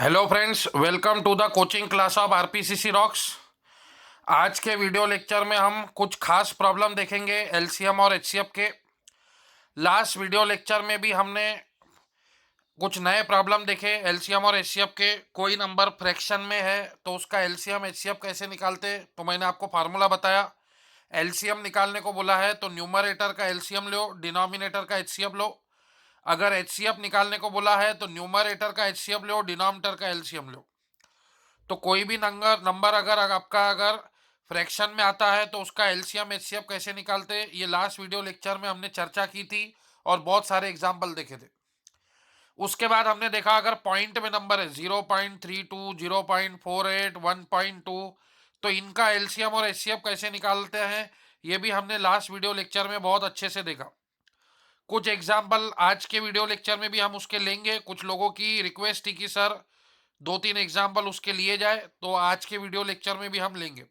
Hello friends, welcome to the coaching class of RPCC rocks. आज के video lecture में हम कुछ खास प्रॉब्लम देखेंगे एलसीएम और एचसीएफ के। लास्ट वीडियो लेक्चर में भी हमने कुछ नए प्रॉब्लम देखे एलसीएम और एचसीएफ के। कोई नंबर फ्रैक्शन में है तो उसका एलसीएम एचसीएफ कैसे निकालते, तो मैंने आपको फार्मूला बताया। एलसीएम निकालने को बोला है तो न्यूमरेटर का एलसीएम लो, डिनोमिनेटर का एचसीएफ लो। अगर एचसीएफ निकालने को बोला है तो न्यूमरेटर का एचसीएफ लो, डिनोमिनेटर का एलसीएम लो। तो कोई भी नंबर अगर आपका अगर फ्रैक्शन में आता है तो उसका एलसीएम एचसीएफ कैसे निकालते, ये लास्ट वीडियो लेक्चर में हमने चर्चा की थी और बहुत सारे एग्जाम्पल देखे थे। उसके बाद हमने देखा अगर पॉइंट में नंबर है 0.32, 0.48, 1.2, तो इनका एलसीएम और एचसीएफ कैसे निकालते हैं, ये भी हमने लास्ट वीडियो लेक्चर में बहुत अच्छे से देखा। कुछ एग्जाम्पल आज के वीडियो लेक्चर में भी हम उसके लेंगे। कुछ लोगों की रिक्वेस्ट थी कि सर 2-3 एग्जाम्पल उसके लिए जाए, तो आज के वीडियो लेक्चर में भी हम लेंगे।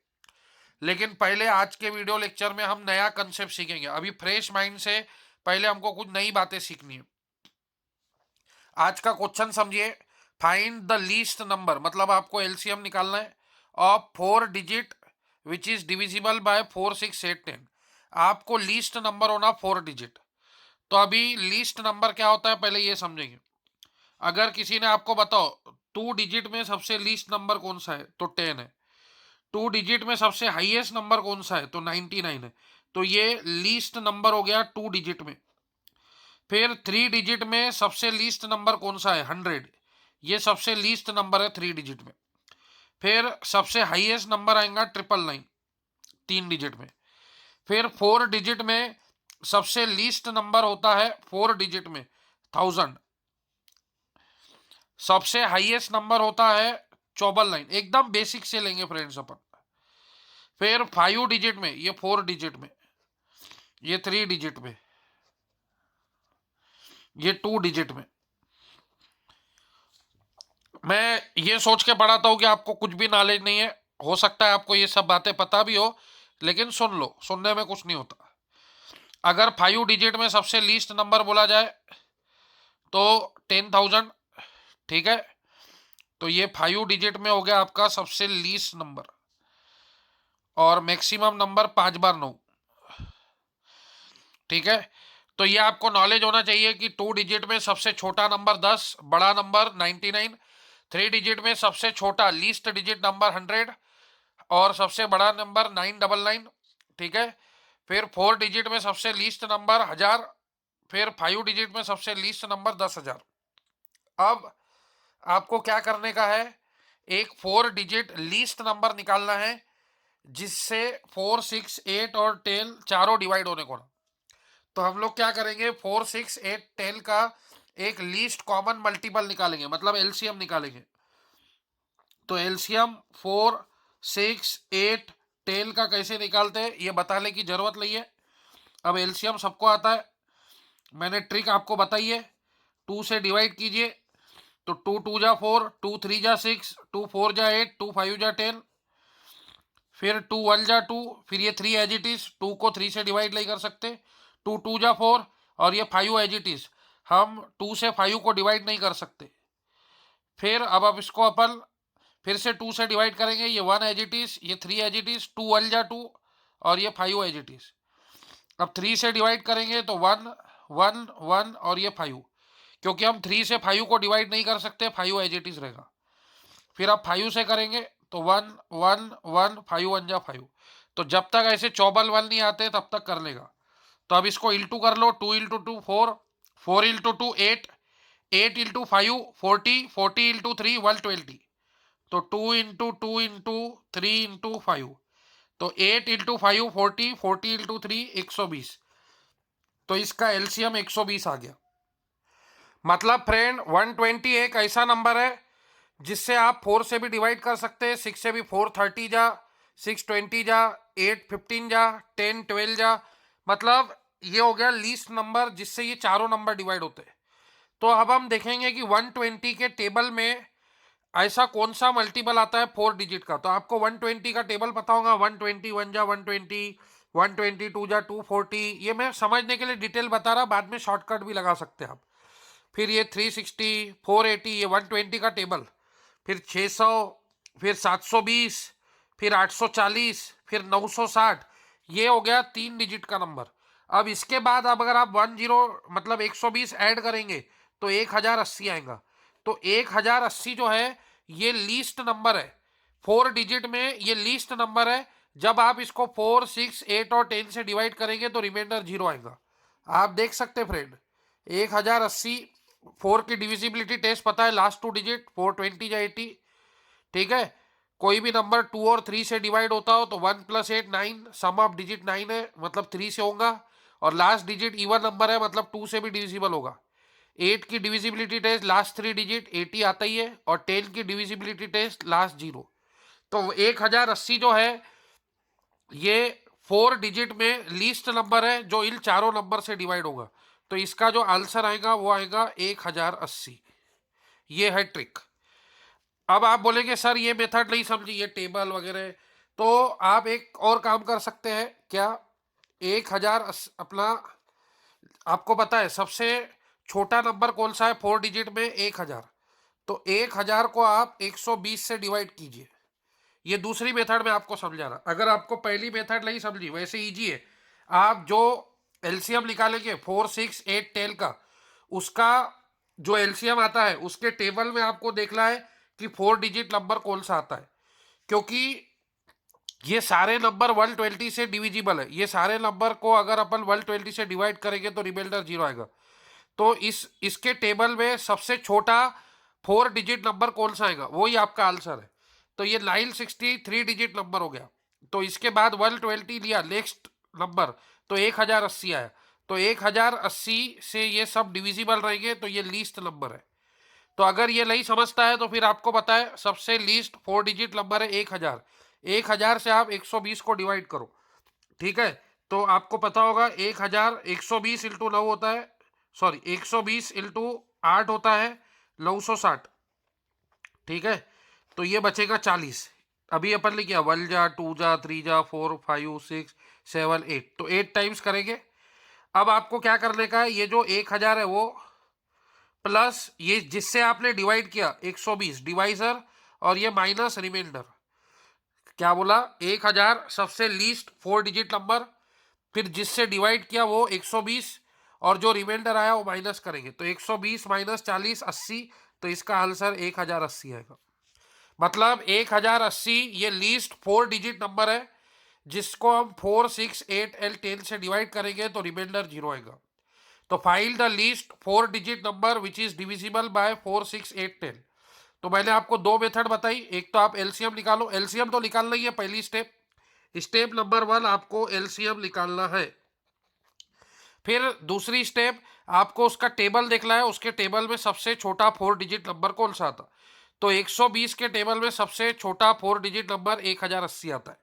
लेकिन पहले आज के वीडियो लेक्चर में हम नया कंसेप्ट सीखेंगे। अभी फ्रेश माइंड से पहले हमको कुछ नई बातें सीखनी है। आज का क्वेश्चन समझिए। फाइंड द लीस्ट नंबर, मतलब आपको एलसीएम निकालना है of 4 digit which is divisible by 4, 6, 8, 10। आपको लीस्ट नंबर होना 4 डिजिट। तो अभी लीस्ट नंबर क्या होता है पहले ये समझेंगे। अगर किसी ने आपको बताओ 2 डिजिट में सबसे लीस्ट नंबर कौन सा है, तो 10 है। 2 डिजिट में सबसे हाईएस्ट नंबर कौन सा है, तो 99 है। तो ये लीस्ट नंबर हो गया 2 डिजिट में। फिर 3 डिजिट में सबसे लीस्ट नंबर कौन सा है, 100। ये सबसे लीस्ट नंबर है 3 डिजिट में। फिर सबसे हाईएस्ट नंबर आएगा 999, 3 डिजिट में। फिर 4 डिजिट में सबसे लीस्ट नंबर होता है 4 डिजिट में 1000। सबसे हाईएस्ट नंबर होता है 999। एकदम बेसिक से लेंगे फ्रेंड्स अपन। फिर 5 डिजिट में, ये 4 डिजिट में, ये 3 डिजिट में, ये 2 डिजिट में। मैं ये सोच के पढ़ाता हूं कि आपको कुछ भी नॉलेज नहीं है। हो सकता है आपको ये सब बातें पता भी हो, लेकिन सुन लो, सुनने में कुछ नहीं होता। अगर 5 डिजिट में सबसे लीस्ट नंबर बोला जाए तो 10,000, ठीक है। तो ये 5 डिजिट में हो गया आपका सबसे लीस्ट नंबर। और मैक्सिमम नंबर 5 बार 9, ठीक है। तो ये आपको नॉलेज होना चाहिए कि 2 डिजिट में सबसे छोटा नंबर 10, बड़ा नंबर 99। 3 डिजिट में सबसे छोटा लीस्ट डिजिट नंबर 100 और सबसे बड़ा नंबर 999, ठीक है। फिर 4 डिजिट में सबसे लीस्ट नंबर 1000। फिर 5 डिजिट में सबसे लीस्ट नंबर 10,000। अब आपको क्या करने का है, एक 4 डिजिट लीस्ट नंबर निकालना है जिससे 4, 6, 8 और 10 चारों डिवाइड होने को ना। तो हम लोग क्या करेंगे, 4, 6, 8, 10 का एक लीस्ट कॉमन मल्टीपल निकालेंगे, मतलब एलसीएम निकालेंगे। तो एलसीएम 4, 6, 8, 10 का कैसे निकालते हैं ये बताने की जरूरत नहीं है। अब एलसीएम सबको आता है, मैंने ट्रिक आपको बताई है। 2 से डिवाइड कीजिए तो 2 2 जा 4, 2 3 जा 6, 2 4 जा 8, 2 5 जा 10। फिर 2 1 जा 2, फिर ये 3 एज इट इज, 2 को 3 से डिवाइड नहीं कर सकते। 2 2 जा 4 और ये 5 एज इट इज, हम 2 से 5 को डिवाइड नहीं कर सकते। फिर अब इसको अपन फिर से 2 से डिवाइड करेंगे, ये 1 एज इट इज, ये 3 एज इट इज, 2 1 जा 2 और ये 5 एज इट इज। अब 3 से डिवाइड करेंगे तो 1 1 1 और ये 5, क्योंकि हम 3 से 5 को डिवाइड नहीं कर सकते, 5 एज इट इज रहेगा। फिर आप 5 से करेंगे तो 1 1 1, 5 1 जा 5। तो जब तक ऐसे चौबल वन नहीं आते तब तक कर लेगा। तो अब इसको इंटू कर लो, 2 इंटू 2 4, 4 इंटू 2 8, 8 इंटू 5 40, 40 इंटू 3 120। तो 2 इंटू 2 इंटू 3 इंटू 5, तो 8 इंटू 5 40, 40 इंटू 3 120। तो इसका एलसीएम 120 आ गया। मतलब फ्रेंड 120 एक ऐसा नंबर है जिससे आप 4 से भी डिवाइड कर सकते हैं, 6 से भी, 4 30 जा, 6 20 जा, 8 15 जा, 10 12 जा। मतलब ये हो गया लीस्ट नंबर जिससे ये चारों नंबर डिवाइड होते हैं। तो अब हम देखेंगे कि 120 के टेबल में ऐसा कौन सा मल्टीपल आता है 4 डिजिट का। तो आपको 120 का टेबल पता होगा, 120 1 जा 120, 120 2 जा 240। ये मैं समझने के लिए डिटेल बता रहा, बाद में शॉर्टकट भी लगा सकते हैं आप। फिर ये 360, 480, ये 120 का टेबल। फिर 600, फिर 720, फिर 840, फिर 960। ये हो गया 3 डिजिट का नंबर। अब इसके बाद अब अगर आप 10 मतलब 120 ऐड करेंगे तो 1080 आएगा। तो 1080 जो है ये लीस्ट नंबर है, 4 डिजिट में ये लीस्ट नंबर है। जब आप इसको 4, 6, 8 और 10 से डिवाइड करेंगे तो रिमाइंडर 0 आएगा। आप देख सकते फ्रेंड, 1080 4 की डिविजिबिलिटी टेस्ट पता है, लास्ट 2 डिजिट 420 या 80। ठीक है, कोई भी नंबर 2 और 3 से डिवाइड होता हो तो 1 + 8 9, सम ऑफ डिजिट 9 है मतलब 3 से होगा, और लास्ट डिजिट इवन नंबर है मतलब 2 से भी डिविजिबल होगा। 8 की डिविजिबिलिटी टेस्ट लास्ट 3 डिजिट 80 आता ही है, और 10 की डिविजिबिलिटी टेस्ट लास्ट 0। तो 1080 जो है ये 4 डिजिट में लीस्ट नंबर है जो इन चारों नंबर से डिवाइड होगा। तो इसका जो आंसर आएगा वो आएगा 1080। ये है ट्रिक। अब आप बोलेंगे सर ये मेथड नहीं समझी, ये टेबल वगैरह। तो आप एक और काम कर सकते हैं क्या, 1000 अपना, आपको पता है सबसे छोटा नंबर कौन सा है 4 डिजिट में, 1000। तो 1000 को आप 120 से डिवाइड कीजिए। ये दूसरी मेथड में आपको समझा रहा, अगर आपको पहली मेथड नहीं समझी वैसे इजी है। आप जो एलसीएम निकालेंगे 4, 6, 8, 10 का, उसका जो एलसीएम आता है उसके टेबल में आपको देखना है कि 4 डिजिट नंबर कौन सा आता है। क्योंकि ये सारे नंबर 120 से डिविजिबल है, ये सारे नंबर को अगर अपन 120 से डिवाइड करेंगे तो रिमाइंडर 0 आएगा। तो इसके टेबल में सबसे छोटा 4 डिजिट नंबर कौन सा आएगा वही आपका आंसर है। तो ये 963 डिजिट नंबर हो गया। तो इसके बाद 120 लिया नेक्स्ट नंबर, तो 1080 आया। तो 1080 से ये सब डिविजिबल रहेंगे, तो ये लीस्ट नंबर है। तो अगर ये नहीं समझता है तो फिर आपको पता है सबसे लीस्ट 4 डिजिट नंबर है 1000। 1000 से आप 120 को डिवाइड करो, ठीक है। तो आपको पता होगा 1000 120 इंटू 9 होता है, सॉरी 120 इंटू 8 होता है 960, ठीक है। तो ये बचेगा 40। अभी अपन ने किया 1 जा 2 जा 3 जा 4 5 6 7 8, तो 8 टाइम्स करेंगे। अब आपको क्या करने का है, ये जो 1000 है वो प्लस ये जिससे आपने डिवाइड किया 120 डिवाइजर, और ये माइनस रिमाइंडर। क्या बोला, 1000 सबसे लीस्ट 4 डिजिट नंबर, फिर जिससे डिवाइड किया वो 120, और जो रिमाइंडर आया वो माइनस करेंगे। तो 120 माइनस 40 80। तो इसका आंसर 1080 आएगा। मतलब 1080 ये लीस्ट 4 डिजिट नंबर है जिसको हम 4, 6, 8 और 10 से डिवाइड करेंगे तो रिमाइंडर 0 आएगा। तो find the least 4 digit number which is divisible by 4, 6, 8, 10। तो मैंने आपको दो मेथड बताई, एक तो आप एलसीएम निकालो, एलसीएम तो निकालना ही है पहली स्टेप। स्टेप नंबर 1 आपको एलसीएम निकालना है। फिर दूसरी स्टेप आपको उसका टेबल देखना है, उसके टेबल में सबसे छोटा 4 डिजिट नंबर कौन सा आता। तो 120 के टेबल में सबसे छोटा 4 डिजिट नंबर 1080 आता है।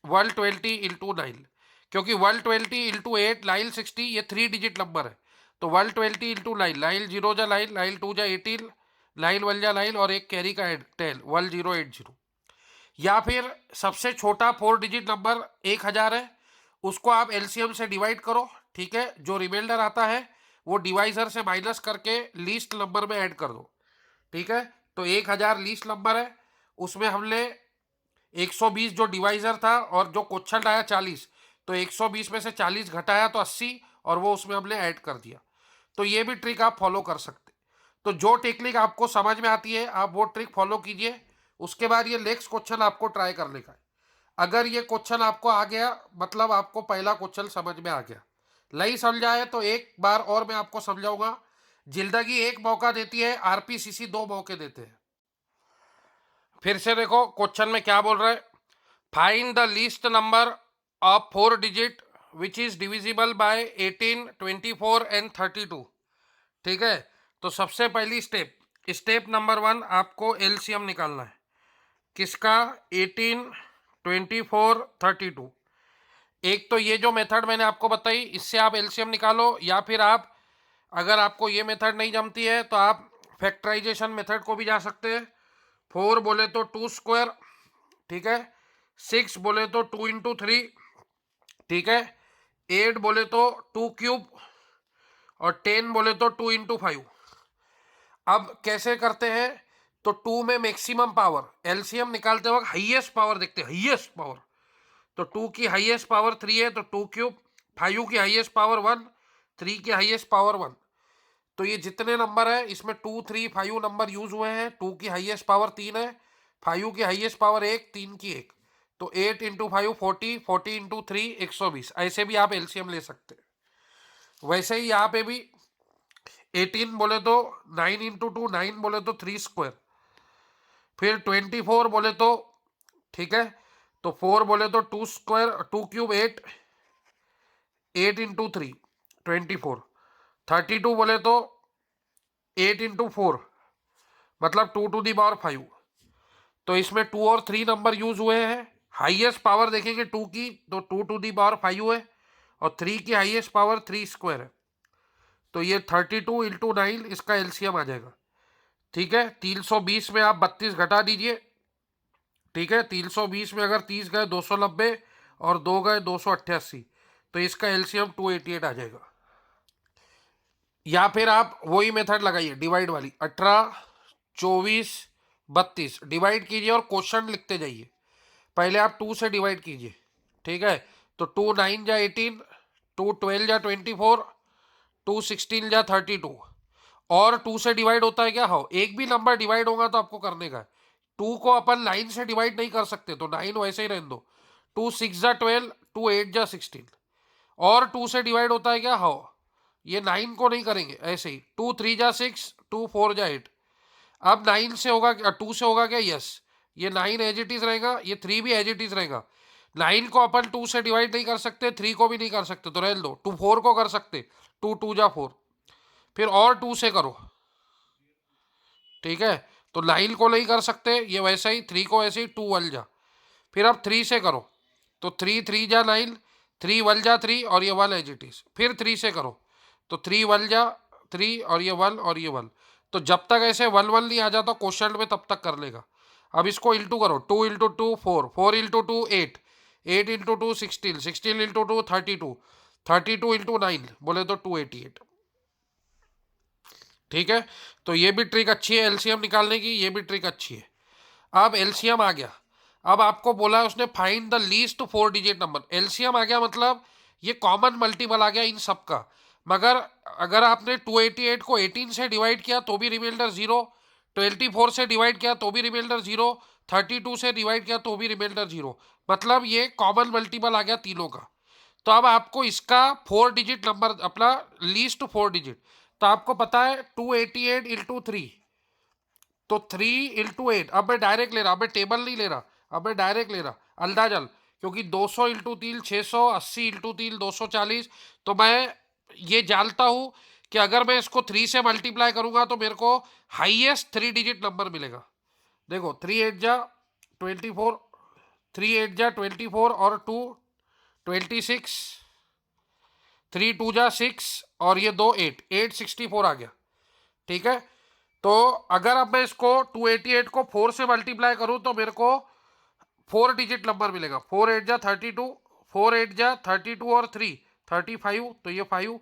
120 इंटू 9, क्योंकि 120 इंटू 8 960 ये 3 डिजिट नंबर है। तो 120 इंटू 9, 9 0 जा 9, 9 2 जा 18, 9 1 जा 9, और एक कैरी का 10 1080। या फिर सबसे छोटा 4 डिजिट नंबर 1000 है, उसको आप एलसीएम से डिवाइड करो, ठीक है। जो रिमाइंडर आता है वो डिवाइजर से माइनस करके लीस्ट नंबर में ऐड कर दो, ठीक है। तो 1000 लीस्ट नंबर है, उसमें हमने 120 जो डिवाइजर था और जो क्वेश्चन आया 40, तो 120 में से 40 घटाया तो 80, और वो उसमें हमने ऐड कर दिया। तो ये भी ट्रिक आप फॉलो कर सकते। तो जो टेक्निक आपको समझ में आती है आप वो ट्रिक फॉलो कीजिए। उसके बाद ये नेक्स्ट क्वेश्चन आपको ट्राई करने का है। अगर ये क्वेश्चन आपको आ गया मतलब आपको पहला क्वेश्चन समझ में आ गया, नहीं समझा है तो एक बार और मैं आपको समझाऊंगा। जिंदगी एक मौका देती है, आरपीसीसी 2 मौके देते हैं। फिर से देखो क्वेश्चन में क्या बोल रहा है, find the least number of 4 digit which is divisible by 18, 24 and 32, ठीक है। तो सबसे पहली स्टेप नंबर 1 आपको एलसीएम निकालना है, किसका, 18, 24, 32। एक तो ये जो मेथड मैंने आपको बताई इससे आप एलसीएम निकालो, या फिर आप अगर आपको ये मेथड नहीं जमती है तो आप फैक्टराइजेशन मेथड को भी जा सकते हैं। 4 बोले तो 2 स्क्वायर, ठीक है। 6 बोले तो 2 इंटू 3, ठीक है। 8 बोले तो 2 क्यूब, और 10 बोले तो 2 इंटू 5। अब कैसे करते हैं, तो 2 में मैक्सिमम पावर, एलसीएम निकालते वक्त हाईएस्ट पावर देखते हैं, हाईएस्ट पावर। तो 2 की हाईएस्ट पावर 3 है, तो 2 क्यूब। 5 की हाईएस्ट पावर 1, 3 की हाईएस्ट पावर 1। तो ये जितने नंबर है इसमें 2, 3, 5 नंबर यूज हुए हैं। 2 की हाईएस्ट पावर 3 है, 5 की हाईएस्ट पावर 1, 3 की 1। तो 8 इंटू 5 40, 40 इंटू 3 120। ऐसे भी आप एलसीएम ले सकते हैं। वैसे ही यहाँ पे भी 18 बोले तो 9 इंटू 2 9 बोले तो 3 स्क्वायर। फिर 24 बोले तो, ठीक है, तो 4 बोले तो 2 स्क्वायर, 2 क्यूब 8, 8 इंटू 3 24। 32 बोले तो 8 इंटू 4 मतलब 2 टू दी पावर 5। तो इसमें 2 और 3 नंबर यूज हुए हैं। हाईएस्ट पावर देखेंगे 2 की, तो 2 टू दी पावर 5 है, और 3 की हाईएस्ट पावर 3 स्क्वायर है। तो ये 32 इंटू 9 इसका एलसीएम आ जाएगा। ठीक है, 320 में आप 32 घटा दीजिए। ठीक है, 320 में अगर 30 गए 290 और 2 गए 288, तो इसका एलसीएम 288 आ जाएगा। या फिर आप वही मेथड लगाइए डिवाइड वाली, 18, 24, 32 डिवाइड कीजिए और क्वेश्चन लिखते जाइए। पहले आप 2 से डिवाइड कीजिए। ठीक है, तो 2 9 जा 18, 2 12 जा 24, 2 16 जा 32। और 2 से डिवाइड होता है क्या? हो, एक भी नंबर डिवाइड होगा तो आपको करने का है। 2 को अपन 9 से डिवाइड नहीं कर सकते, तो 9 वैसे ही रहने दो। 2 6 जा 12, 2 8 जा 16। और 2 से डिवाइड होता है क्या? हो, ये 9 को नहीं करेंगे, ऐसे ही 2 3 जा 6, 2 4 जा 8। अब 9 से होगा, 2 से होगा क्या? यस, ये 9 एज इट इज रहेगा, ये 3 भी एज इट इज रहेगा। 9 को अपन 2 से डिवाइड नहीं कर सकते, 3 को भी नहीं कर सकते, तो रहने दो। 2 4 को कर सकते, 2 2 जा 4। फिर और 2 से करो। ठीक है, तो 9 को नहीं कर सकते, ये वैसे ही 3 को ऐसे ही 2 1 जा। फिर अब 3 से करो, तो 3 3 जा 9, 3 1 जा 3 और ये 1 एज इट इज। फिर 3 से करो, तो 3 1 जा 3 और ये 1 और ये 1। तो जब तक ऐसे 1 1 नहीं आ जाता क्वेश्चन में तब तक कर लेगा। अब इसको इंटू करो, 2 into 2 4, 4 into 2 8, 8 into 2 16, 16 into 2 32, 32 into 9 बोले तो 288। ठीक है, तो ये भी ट्रिक अच्छी है एलसीएम निकालने की, ये भी ट्रिक अच्छी है। अब एलसीएम आ गया। अब आपको बोला है उसने find the least 4 digit number. LCM आ गया मतलब ये कॉमन मल्टीपल आ गया इन सब का। मगर अगर आपने 288 को 18 से डिवाइड किया तो भी रिमाइंडर 0, 24 से डिवाइड किया तो भी रिमाइंडर 0, 32 से डिवाइड किया तो भी रिमाइंडर 0। मतलब ये कॉमन मल्टीपल आ गया तीनों का। तो अब आपको इसका 4 डिजिट नंबर, अपना लीस्ट 4 डिजिट, तो आपको पता है 288 इंटू 3, तो 3 इंटू 8। अब मैं डायरेक्ट ले रहा, अब मैं टेबल नहीं ले रहा, अब मैं डायरेक्ट ले रहा अंदाजल, क्योंकि 200 इंटू 3 600, 80 इंटू 3 240। तो मैं ये जानता हूं कि अगर मैं इसको 3 से मल्टीप्लाई करूंगा तो मेरे को हाईएस्ट 3 डिजिट नंबर मिलेगा। देखो 3 8 जा 24, 3 8 जा 24 और 2 26, 3 2 जा 6 और ये 2 8, 864 आ गया। ठीक है, तो अगर अब मैं इसको 288 को 4 से मल्टीप्लाई करूं तो मेरे को 4 डिजिट नंबर मिलेगा। 4 8 जा 32, 4 8 जा 32 और 3 35, तो ये 5,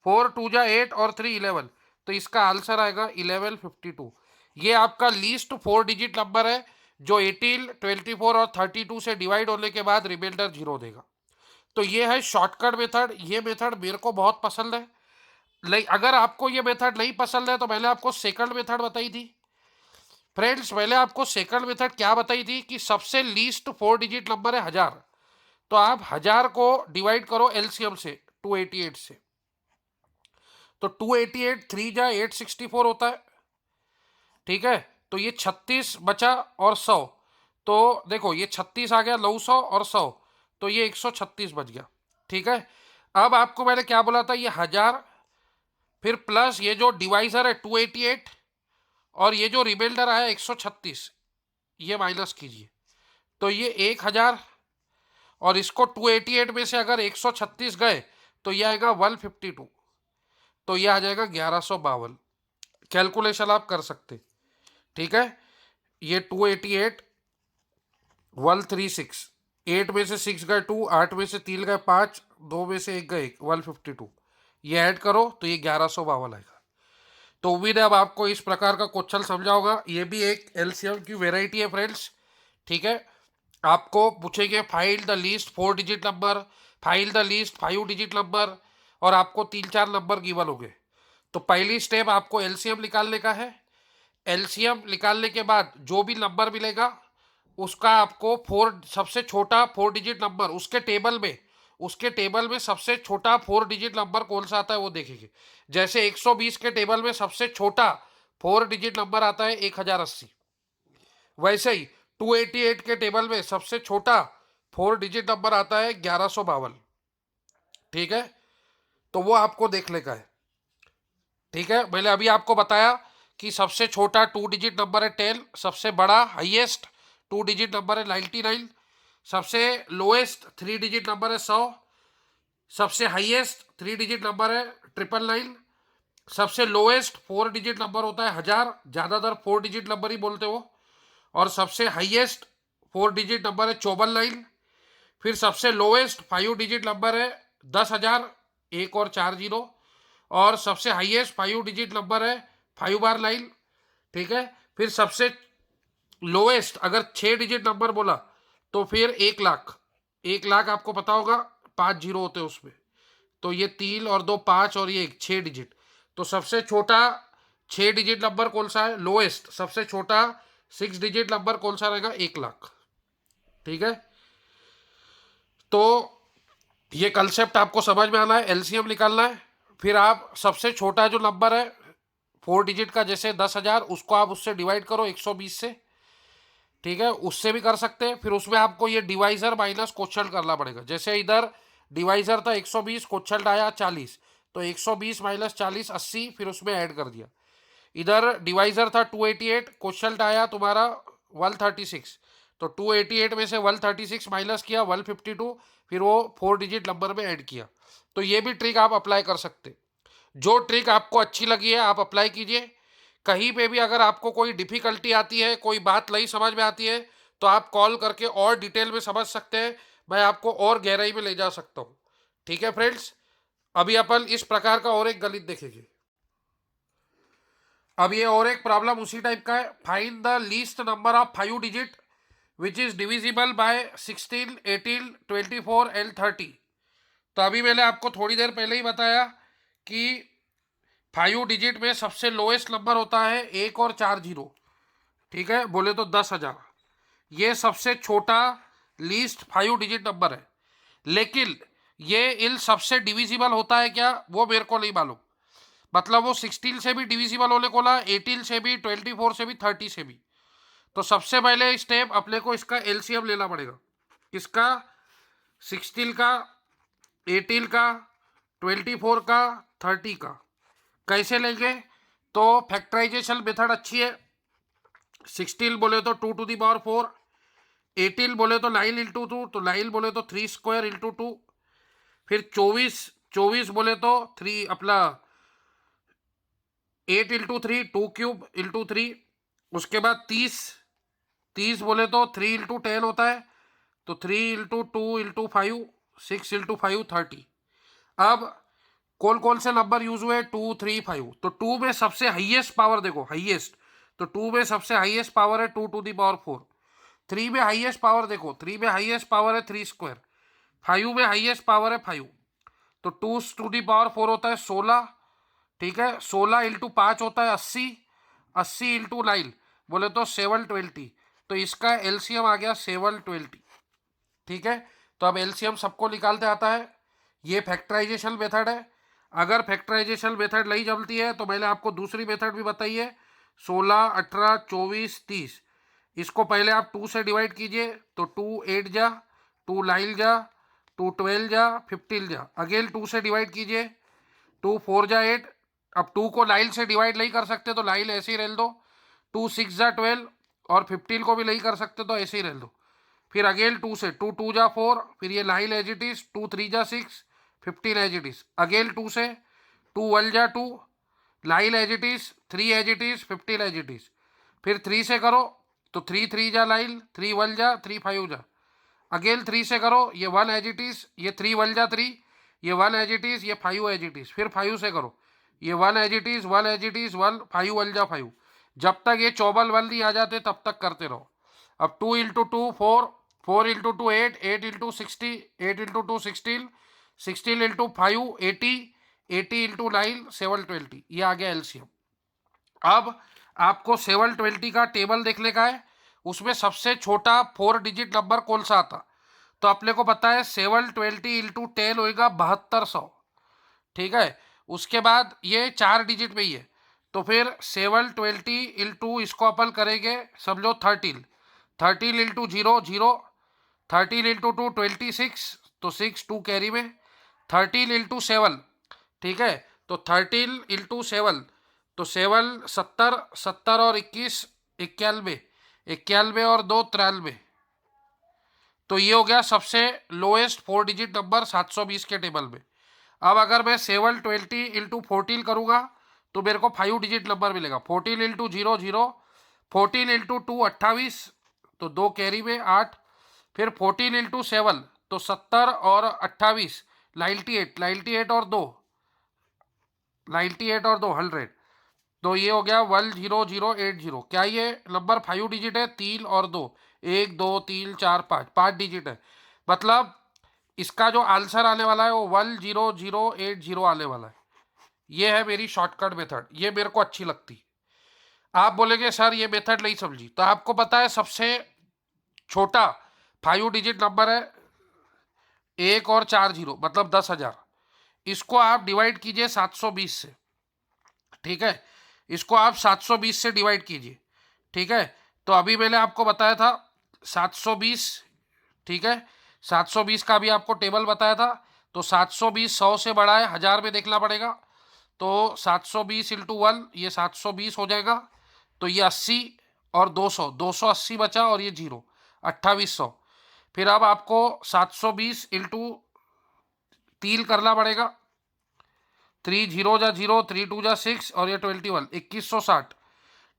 4 2 जा 8 और 3 11। तो इसका आंसर आएगा 1152। ये आपका लीस्ट 4 डिजिट नंबर है जो 18, 24 और 32 से डिवाइड होने के बाद रिमाइंडर 0 देगा। तो ये है शॉर्टकट मेथड। ये मेथड मेरे को बहुत पसंद है। अगर आपको ये मेथड नहीं पसंद है तो मैंने आपको सेकंड मेथड बताई थी। फ्रेंड्स, मैंने आपको सेकंड मेथड क्या बताई थी कि सबसे लीस्ट 4 डिजिट नंबर है 1000। तो आप 1000 को डिवाइड करो एलसीएम से 288 से, तो 288 3 जा 864 होता है। ठीक है, तो ये 36 बचा और 100, तो देखो ये 36 आ गया, 900 और 100, तो ये 136 बच गया। ठीक है, अब आपको मैंने क्या बोला था, ये 1000 फिर प्लस ये जो डिवाइजर है 288 और ये जो रिमाइंडर आया 136, ये माइनस कीजिए, तो ये 1000 और इसको 288 में से अगर 136 गए तो ये आएगा 152, तो ये आ जाएगा 1152। कैलकुलेशन आप कर सकते। ठीक है, ये 288 136, 8 में से 6 गए 2, 8 में से 3 गए 5, 2 में से 1 गए 152, ये ऐड करो तो ये 1152 आएगा। तो उम्मीद है अब आपको इस प्रकार का क्वेश्चन समझा होगा। ये भी एक एलसीएम की वेराइटी है फ्रेंड्स, ठीक है। आपको पूछेंगे find the least 4 digit number, find the least 5 digit number, और आपको 3-4 नंबर गिवन होंगे। तो पहली स्टेप आपको एलसीएम निकालने का है। एलसीएम निकालने के बाद जो भी नंबर मिलेगा उसका आपको सबसे छोटा 4 डिजिट नंबर उसके टेबल में सबसे छोटा 4 डिजिट नंबर कौन सा आता है वो देखेंगे। जैसे 120 के टेबल में सबसे छोटा 4 डिजिट नंबर आता है 1080, वैसे ही 288 के टेबल में सबसे छोटा 4 डिजिट नंबर आता है 1152, ठीक है। तो वो आपको देख लेगा है, ठीक है। मैंने अभी आपको बताया कि सबसे छोटा 2 डिजिट नंबर है 10, सबसे बड़ा हाईएस्ट 2 डिजिट नंबर है 99, सबसे लोएस्ट 3 डिजिट नंबर है 100, सबसे हाईएस्ट 3 डिजिट नंबर है 999, सबसे लोएस्ट 4 डिजिट नंबर होता है 1000, ज़्यादातर 4 डिजिट नंबर ही बोलते हो, और सबसे हाईएस्ट 4 डिजिट नंबर है 54 लाइन। फिर सबसे लोएस्ट 5 डिजिट नंबर है 10,000, एक और 4 जीरो, और सबसे हाईएस्ट 5 डिजिट नंबर है 5 बार 9, ठीक है। फिर सबसे लोएस्ट अगर 6 डिजिट नंबर बोला तो फिर 1 लाख, 1 लाख आपको पता होगा 5 जीरो होते हैं उसमें, तो ये 3 और 2 5 और ये 1 6 डिजिट। तो सबसे छोटा 6 डिजिट नंबर कौन सा है, लोएस्ट सबसे छोटा 6 डिजिट नंबर कौन सा रहेगा, 1 लाख, ठीक है। तो ये कंसेप्ट आपको समझ में आना है, एलसीएम निकालना है। फिर आप सबसे छोटा जो नंबर है 4 डिजिट का, जैसे 10,000, उसको आप उससे डिवाइड करो 120 से, ठीक है, उससे भी कर सकते हैं। फिर उसमें आपको ये डिवाइजर माइनस क्वोशंट करना पड़ेगा। जैसे इधर डिवाइजर था 120, क्वोशंट आया 40, तो 120 माइनस 40 80, फिर उसमें ऐड कर दिया। इधर डिवाइजर था 288, क्वोशंट आया तुम्हारा 136, तो 288 में से 136 माइनस किया 152, फिर वो 4 डिजिट नंबर में ऐड किया। तो ये भी ट्रिक आप अप्लाई कर सकते। जो ट्रिक आपको अच्छी लगी है आप अप्लाई कीजिए। कहीं पे भी अगर आपको कोई डिफिकल्टी आती है, कोई बात नहीं समझ में आती है, तो आप कॉल करके और डिटेल में समझ सकते हैं, मैं आपको और गहराई में ले जा सकता हूँ, ठीक है फ्रेंड्स। अभी अपन इस प्रकार का और एक गणित देखेंगे। अब ये और एक प्रॉब्लम उसी टाइप का है। Find the least number of 5 digit which is divisible by 16, 18, 24 and 30। तो अभी मैंने आपको थोड़ी देर पहले ही बताया कि 5 डिजिट में सबसे लोएस्ट नंबर होता है 1 और 4 जीरो, ठीक है, बोले तो 10,000। ये सबसे छोटा लीस्ट 5 डिजिट नंबर है, लेकिन ये इन सबसे डिविजिबल होता है क्या वो मेरे को नहीं मालूम। मतलब वो 16 से भी डिविजिबल होने को ना, 18 से भी, 24 से भी, 30 से भी। तो सबसे पहले स्टेप अपने को इसका एलसीएम लेना पड़ेगा। इसका 16 का, 18 का, 24 का, 30 का कैसे लेंगे? तो फैक्टराइजेशन मेथड अच्छी है। 16 बोले तो 2 to the power 4, 18 बोले तो 9 into 2, तो 9 बोले तो 3² into 2, फिर 24 बोले तो 3 अपना 8 into 3, 2³ into 3। उसके बाद 30 बोले तो 3 into 10 होता है, तो 3 into 2 into 5, 6 into 5 30। अब कौन कौन से नंबर यूज हुए, 2 3 5। तो 2 में सबसे हाईएस्ट पावर देखो, हाईएस्ट, तो 2 में सबसे हाईएस्ट पावर है 2 to the power 4। 3 में हाईएस्ट पावर देखो, 3 में हाईएस्ट पावर है 3²। 5 में हाईएस्ट पावर है 5, तो 2 to the power 4 होता है 16, ठीक है। 16 into 5 होता है 80, 80 into 9 बोले तो 720। तो इसका एलसीएम आ गया 720, ठीक है। तो अब एलसीएम सबको निकालते आता है। ये फैक्टराइजेशन मेथड है। अगर फैक्टराइजेशन मेथड नहीं जमती है तो मैंने आपको दूसरी मेथड भी बताई है, 16, 18, 24, 30। इसको पहले आप 2 से डिवाइड कीजिए, तो 2 8 जा, 2 9 जा, 2 12 जा, 15 जा। अगेन 2 से डिवाइड कीजिए, 2 4 जा 8। अब 2 को 9 से डिवाइड नहीं कर सकते तो 9 ऐसे ही रहने दो। 2 6 जा 12, और 15 को भी नहीं कर सकते तो ऐसे ही रहने दो। फिर अगेन 2 से, 2 2 जा 4, फिर ये 9 एज इट इज, 2 3 जा 6, 15 एज इट इज। अगेन 2 से, 2 1 जा 2, 9 as it is, 3 as it is, 15 as it is. फिर 3 से करो तो 3 3 जा 9, 3 1 जा, 3 5 जा। अगेन 3 से करो, ये 1 एज इट इज, ये 3 1 जा 3, ये 1 एज इट इज, ये 5 एज इट इज। फिर 5 से करो, ये 1 as it is, 1 as it is, 1, 5 1 जा 5। जब तक ये चौबल 1 नहीं आ जाते तब तक करते रहो। अब 2 into 2 4, 4 into 2 8, 8 into 60, 8 into 2 16, 16 into 5 80, 80 into 9 720। ये आ गया एलसीएम। अब आपको 720 का टेबल देखने का है, उसमें सबसे छोटा 4 डिजिट नंबर कौन सा आता। तो अपने को पता है 720 इंटू 10 होगा 7200, ठीक है। उसके बाद ये 4 डिजिट में ही है, तो फिर 720 इंटू इसको अपन करेंगे समझो 13, 13 इंटू 0 0, 13 इंटू 2 26, तो 6 2 कैरी में, 13 इंटू 7, ठीक है। तो 13 इंटू 7, तो 7 70, 70 और 21 91, 91 और 2 93। तो ये हो गया सबसे लोएस्ट 4 डिजिट नंबर 720 के टेबल में। अब अगर मैं 720 इंटू 14 करूँगा तो मेरे को 5 डिजिट नंबर मिलेगा। 14 इंटू 0 0, 14 इंटू 2 28, तो 2 कैरी में 8, फिर 14 इंटू 7, तो 70 और 28 98, 98 और 2 98 और 2 100। तो ये हो गया 10080। क्या ये नंबर 5 डिजिट है? 3 और 2, 1 2 3 4 5, 5 डिजिट है। मतलब इसका जो आंसर आने वाला है वो 10080 आने वाला है। ये है मेरी शॉर्टकट मेथड, ये मेरे को अच्छी लगती। आप बोलेंगे सर ये मेथड नहीं समझी, तो आपको पता है सबसे छोटा 5 डिजिट नंबर है 1 और 4 जीरो, मतलब 10,000। इसको आप डिवाइड कीजिए 720 से, ठीक है। इसको आप 720 से डिवाइड कीजिए, ठीक है। तो अभी मैंने आपको बताया था 720, ठीक है। 720 का भी आपको टेबल बताया था। तो 720 100 से बड़ा है, 1000 में देखना पड़ेगा। तो 720 इंटू 1, ये 720 हो जाएगा। तो ये 80 और 200, 280 बचा, और ये 0 2800। फिर अब आपको 720 इंटू 3 करना पड़ेगा। 3 0 जा 0, 3 2 जा 6, और ये 21 2160,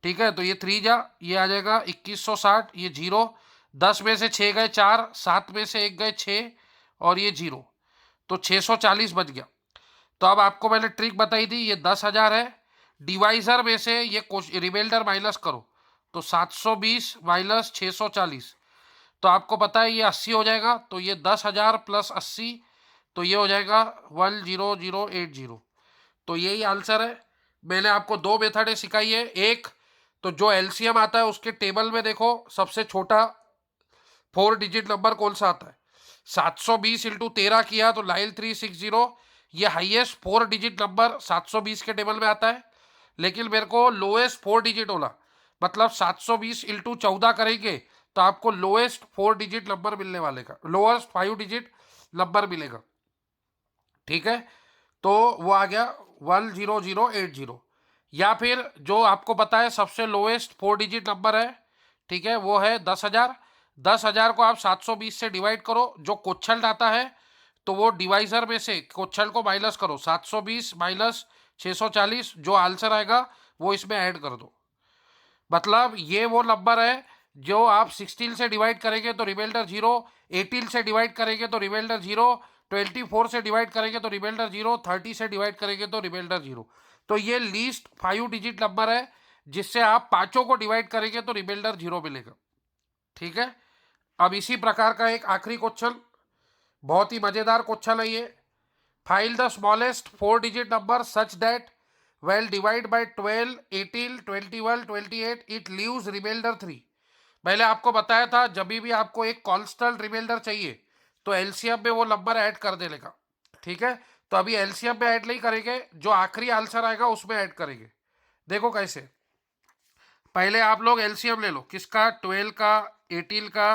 ठीक है। तो ये 3 जा, ये आ जाएगा 2160, ये 0, 10 में से 6 गए 4, 7 में से 1 गए 6, और ये 0, तो 640 बच गया। तो अब आपको मैंने ट्रिक बताई थी, ये 10,000 है। डिवाइजर में से ये रिमाइंडर माइनस करो, तो 720 माइनस 640, तो आपको पता है ये 80 हो जाएगा। तो ये 10,000 प्लस 80, तो ये हो जाएगा 10080। तो यही आंसर है। मैंने आपको 2 मेथडें सिखाई है। एक तो जो एलसीएम आता है उसके टेबल में देखो सबसे छोटा 4 डिजिट नंबर कौन सा आता है। 720 इंटू 13 किया तो 9360, ये हाईएस्ट 4 डिजिट नंबर 720 के टेबल में आता है। लेकिन मेरे को लोएस्ट 4 डिजिट होना, मतलब 720 इंटू 14 करेंगे तो आपको लोएस्ट 4 डिजिट नंबर मिलने वाले का, लोएस्ट 5 डिजिट नंबर मिलेगा, ठीक है। तो वो आ गया 10080। या फिर जो आपको पता है सबसे लोएस्ट 4 डिजिट नंबर है, ठीक है, वो है 10,000। 10,000 को आप 720 से डिवाइड करो, जो क्वोशंट आता है तो वो डिवाइजर में से क्वोशंट को माइनस करो, 720 माइनस 640, जो आंसर आएगा वो इसमें ऐड कर दो। मतलब ये वो नंबर है जो आप 16 से डिवाइड करेंगे तो रिमाइंडर 0, 18 से डिवाइड करेंगे तो रिमाइंडर 0, 24 से डिवाइड करेंगे तो रिमाइंडर 0, 30 से डिवाइड करेंगे तो रिमाइंडर 0। तो ये लीस्ट 5 डिजिट नंबर है जिससे आप पांचों को डिवाइड करेंगे तो रिमाइंडर 0 मिलेगा, ठीक है। अब इसी प्रकार का एक आखिरी क्वेश्चन, बहुत ही मजेदार क्वेश्चन है ये। फाइल the smallest 4 digit number such that will divide by 12 18 21 28 it leaves remainder 3। पहले आपको बताया था जब भी आपको एक कांस्टेंट रिमाइंडर चाहिए तो एलसीएम में वो नंबर ऐड कर देने का, ठीक है। तो अभी एलसीएम में ऐड नहीं करेंगे, जो आखिरी आंसर आएगा उसमें ऐड करेंगे। देखो कैसे। पहले आप लोग एलसीएम ले लो, किसका? 12 का, 18 का,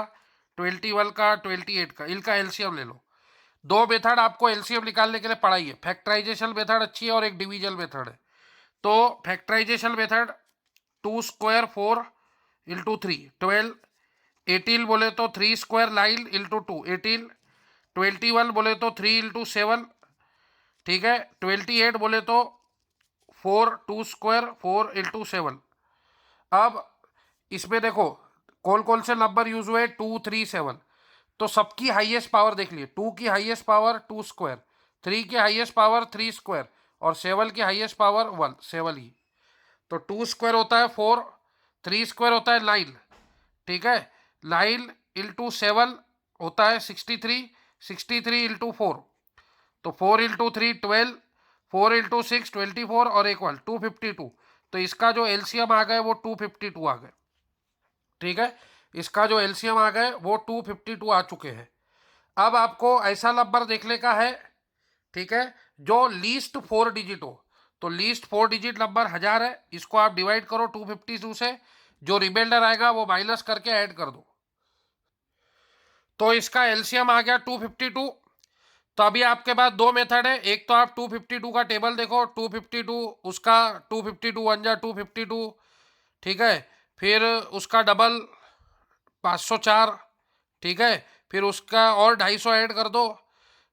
21 का, 28 का, इनका एलसीएम ले लो। 2 मेथड आपको एलसीएम निकालने के लिए पढ़ाई है, फैक्टराइजेशन मेथड अच्छी है और एक डिवीजन मेथड है। तो फैक्टराइजेशन मेथड 2 स्क्वायर 4 इंटू 3 12, 18 बोले तो 3 स्क्वायर 9 इंटू 2 18, 21 बोले तो 3 इंटू 7, ठीक है। 28 बोले तो 4 2 स्क्वायर 4 इंटू 7। अब इसमें देखो कौन कौन से नंबर यूज हुए, 2 3 7। तो सबकी हाईएस्ट पावर देख लिए, 2 की हाईएस्ट पावर 2 स्क्वायर, 3 की हाईएस्ट पावर 3 स्क्वायर, और 7 की हाईएस्ट पावर 1, 7 ही। तो 2 स्क्वायर होता है 4, 3 स्क्वायर होता है 9, ठीक है। 9 इंटू 7 होता है 63, 63 इंटू 4, तो 4 इंटू 3 12, 4 इंटू 6 24 और इक्वल 252। तो इसका जो एलसीएम आ गए वो 252 आ गए, ठीक है। इसका जो एलसीएम आ गए वो 252 आ चुके हैं। अब आपको ऐसा नंबर देखने का है, ठीक है, जो लीस्ट 4 डिजिट हो। तो लीस्ट 4 डिजिट नंबर 1000 है, इसको आप डिवाइड करो 252 से, जो रिमाइंडर आएगा वो माइनस करके ऐड कर दो। तो इसका एलसीएम आ गया 252। तो अभी आपके पास दो मेथड है, एक तो आप 252 का टेबल देखो, 252 उसका 252 वन जा 252, ठीक है। फिर उसका डबल 504, ठीक है। फिर उसका और 250 ऐड कर दो,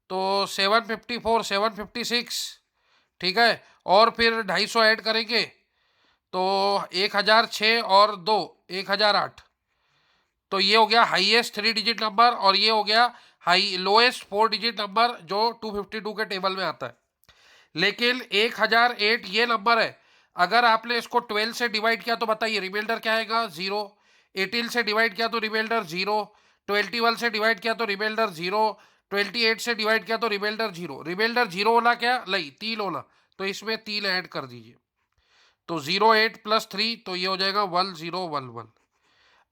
तो 754 756, ठीक है। और फिर 250 ऐड करेंगे तो 1006 और 2 1008। तो ये हो गया हाईएस्ट 3 डिजिट नंबर और ये हो गया हाई लोएस्ट 4 डिजिट नंबर जो 252 के टेबल में आता है। लेकिन 1008 ये नंबर है, अगर आपने इसको 12 से डिवाइड किया तो बताइए रिमाइंडर क्या आएगा? 0। 18 से डिवाइड किया तो रिमाइंडर 0। 21 से डिवाइड किया तो रिमाइंडर 0। 28 से डिवाइड किया तो रिमाइंडर 0। रिमाइंडर 0 होना क्या नहीं 3 होना, तो इसमें 3 ऐड कर दीजिए। तो 08 प्लस 3 तो ये हो जाएगा 1011।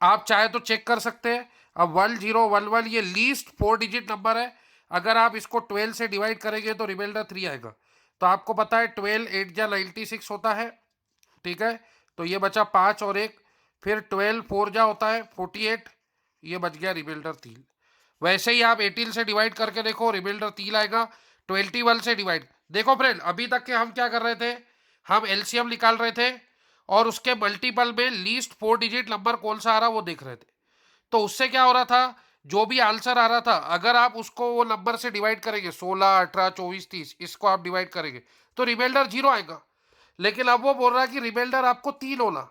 आप चाहे तो चेक कर सकते हैं। अब 1011 ये लीस्ट 4 डिजिट नंबर है, अगर आप इसको 12 से डिवाइड करेंगे तो रिमाइंडर 3 आएगा। तो आपको पता है 12 8 जा 96 होता है, ठीक है। तो ये बचा 5 और 1, फिर 12 4 जा होता है 48, ये बच गया रिमाइंडर 3। वैसे ही आप 18 से डिवाइड करके देखो, रिमाइंडर 3 आएगा। 21 से डिवाइड देखो फ्रेंड, अभी तक के हम क्या कर रहे थे, हम एलसीएम निकाल रहे थे और उसके मल्टीपल में लीस्ट 4 डिजिट नंबर कौन सा आ रहा वो देख रहे थे। तो उससे क्या हो रहा था, जो भी आंसर आ रहा था अगर आप उसको वो नंबर से डिवाइड करेंगे 16 18 24 30, इसको आप डिवाइड करेंगे तो रिमाइंडर 0 आएगा। लेकिन अब वो बोल रहा है कि रिमाइंडर आपको 3 होना,